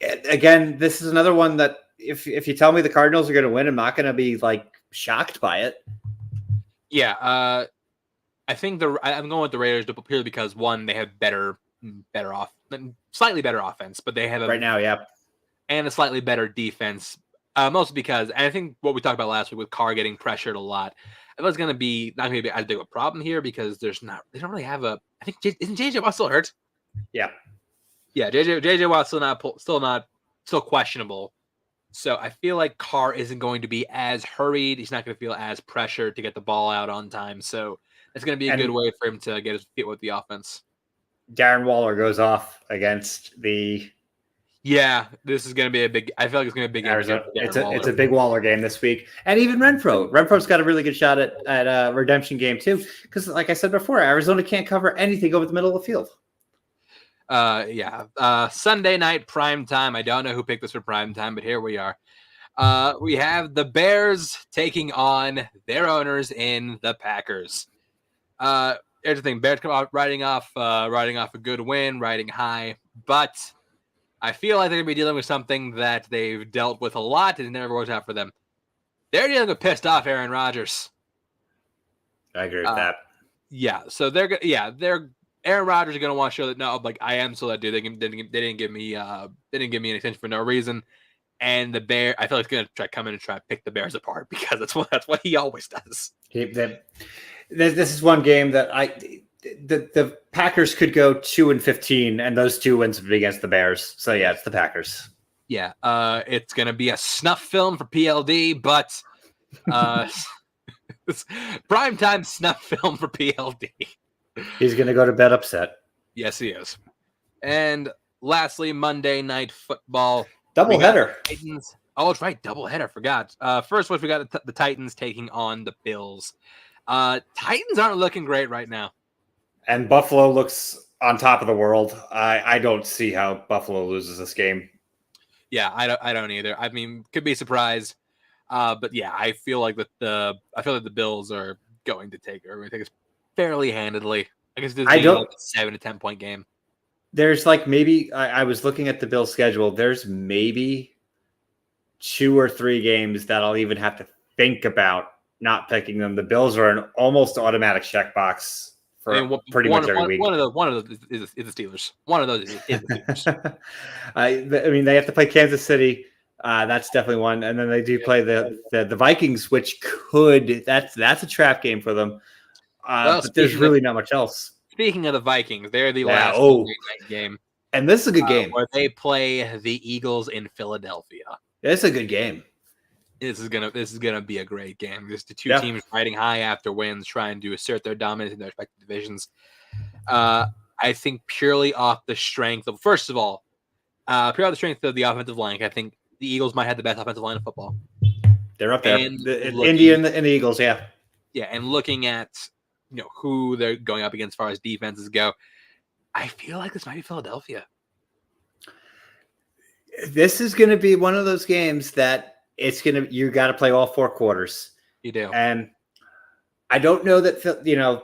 again, this is another one that if you tell me the Cardinals are going to win, I'm not going to be shocked by it. Yeah, I think I'm going with the Raiders purely because one, they have slightly better offense, but they have right now, and a slightly better defense. Mostly because, and I think what we talked about last week with Carr getting pressured a lot, I thought it's going to be not going to be as big of a problem here because they don't really have I think isn't JJ Watt still hurt? Yeah, JJ Watt's still questionable. So I feel like Carr isn't going to be as hurried. He's not going to feel as pressured to get the ball out on time. So it's going to be a good way for him to get his feet with the offense. Darren Waller goes off against the. Yeah, this is going to be a big. I feel like it's going to be a big Arizona. It's a big Waller game this week, and even Renfro. Renfro's got a really good shot at a redemption game too, because like I said before, Arizona can't cover anything over the middle of the field. Sunday night prime time. I don't know who picked this for prime time, but here we are. We have the Bears taking on their owners in the Packers. here's the thing: Bears come out riding off a good win, riding high, but I feel like they're gonna be dealing with something that they've dealt with a lot and it never works out for them. They're dealing with pissed off Aaron Rodgers. I agree with that. Yeah, so they're Aaron Rodgers is gonna want to show that no, like I am still that dude. They didn't give me any attention for no reason. And the Bear, I feel like he's gonna come in and try to pick the Bears apart because that's what he always does. This is one game that the Packers could go 2-15, and those 2 wins would be against the Bears. So yeah, it's the Packers. Yeah, it's gonna be a snuff film for PLD, but primetime snuff film for PLD. He's gonna go to bed upset. Yes, he is. And lastly, Monday Night Football Doubleheader. Titans. Oh, that's right, doubleheader. Forgot. First, we got the Titans taking on the Bills. Titans aren't looking great right now, and Buffalo looks on top of the world. I don't see how Buffalo loses this game. Yeah, I don't either. I mean, could be surprised, but yeah, I feel like the Bills are going to take it fairly handedly. I guess this is like a 7 to 10 point game. There's like maybe I was looking at the Bills schedule. There's maybe 2 or 3 games that I'll even have to think about not picking them. The Bills are an almost automatic checkbox for pretty much every week. One of those is the Steelers. One of those is the Steelers. I mean, they have to play Kansas City. That's definitely one, and then they do play the Vikings, which that's a trap game for them. But there's really not much else. Speaking of the Vikings, they're the last night game, and this is a good game where they play the Eagles in Philadelphia. It's a good game. This is gonna be a great game. Just the two teams riding high after wins, trying to assert their dominance in their respective divisions. I think purely off the strength of purely off the strength of the offensive line. I think the Eagles might have the best offensive line in football. They're up there. Indy and the Eagles, yeah. Yeah, and looking at who they're going up against as far as defenses go, I feel like this might be Philadelphia. This is going to be one of those games that you got to play all 4 quarters. You do. And I don't know that,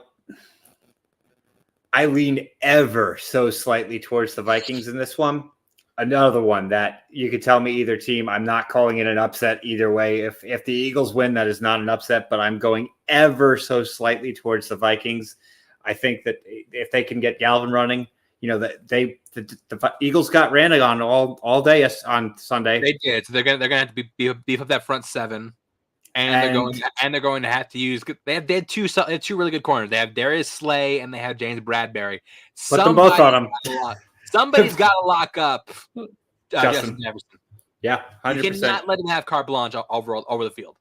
I lean ever so slightly towards the Vikings in this one. Another one that you could tell me either team. I'm not calling it an upset either way. If the Eagles win, that is not an upset, but I'm going ever so slightly towards the Vikings. I think that if they can get Galvin running, the Eagles got ran on all day on Sunday. They did. So they're gonna have to beef up that front 7, and they're going to have to use. They had two really good corners. They have Darius Slay and they have James Bradbury. Put them both on them. Somebody's got to lock up Justin Jefferson. Yeah, 100%. You cannot let him have carte blanche over the field.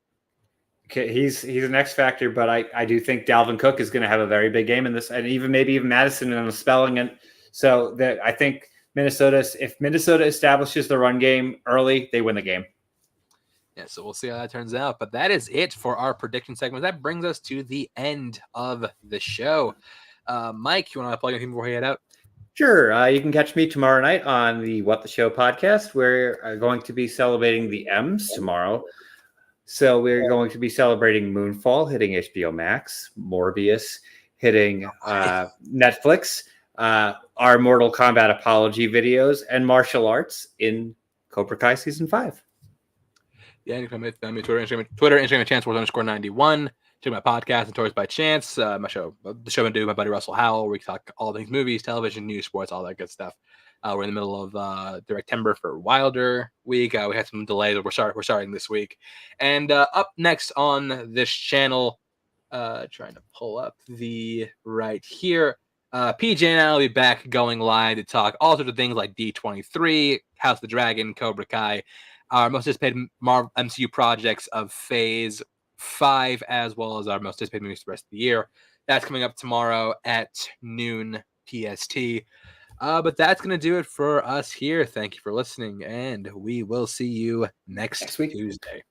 Okay, he's an X factor, but I do think Dalvin Cook is going to have a very big game in this, and maybe even Madison on the spelling. And so I think if Minnesota establishes the run game early, they win the game. Yeah, so we'll see how that turns out. But that is it for our prediction segment. That brings us to the end of the show. Mike, you want to plug anything before we head out? Sure. You can catch me tomorrow night on the What the Show podcast. We're going to be celebrating the M's tomorrow. So we're going to be celebrating Moonfall hitting HBO Max, Morbius hitting Netflix, our Mortal Kombat apology videos, and martial arts in Cobra Kai Season 5. Yeah, you can find me Twitter, Instagram, @ChanceWars_91. Check my podcast and Toys by Chance, my show, the show I do with my buddy Russell Howell, where we talk all things movies, television, news, sports, all that good stuff. We're in the middle of Directember for Wilder week. We had some delays, but we're starting this week. And up next on this channel, trying to pull up the right here, PJ and I will be back going live to talk all sorts of things like D23, House of the Dragon, Cobra Kai, our most anticipated Marvel MCU projects of Phase 5, as well as our most anticipated movies for the rest of the year. That's coming up tomorrow at noon PST. But that's going to do it for us here. Thank you for listening, and we will see you next week, Tuesday.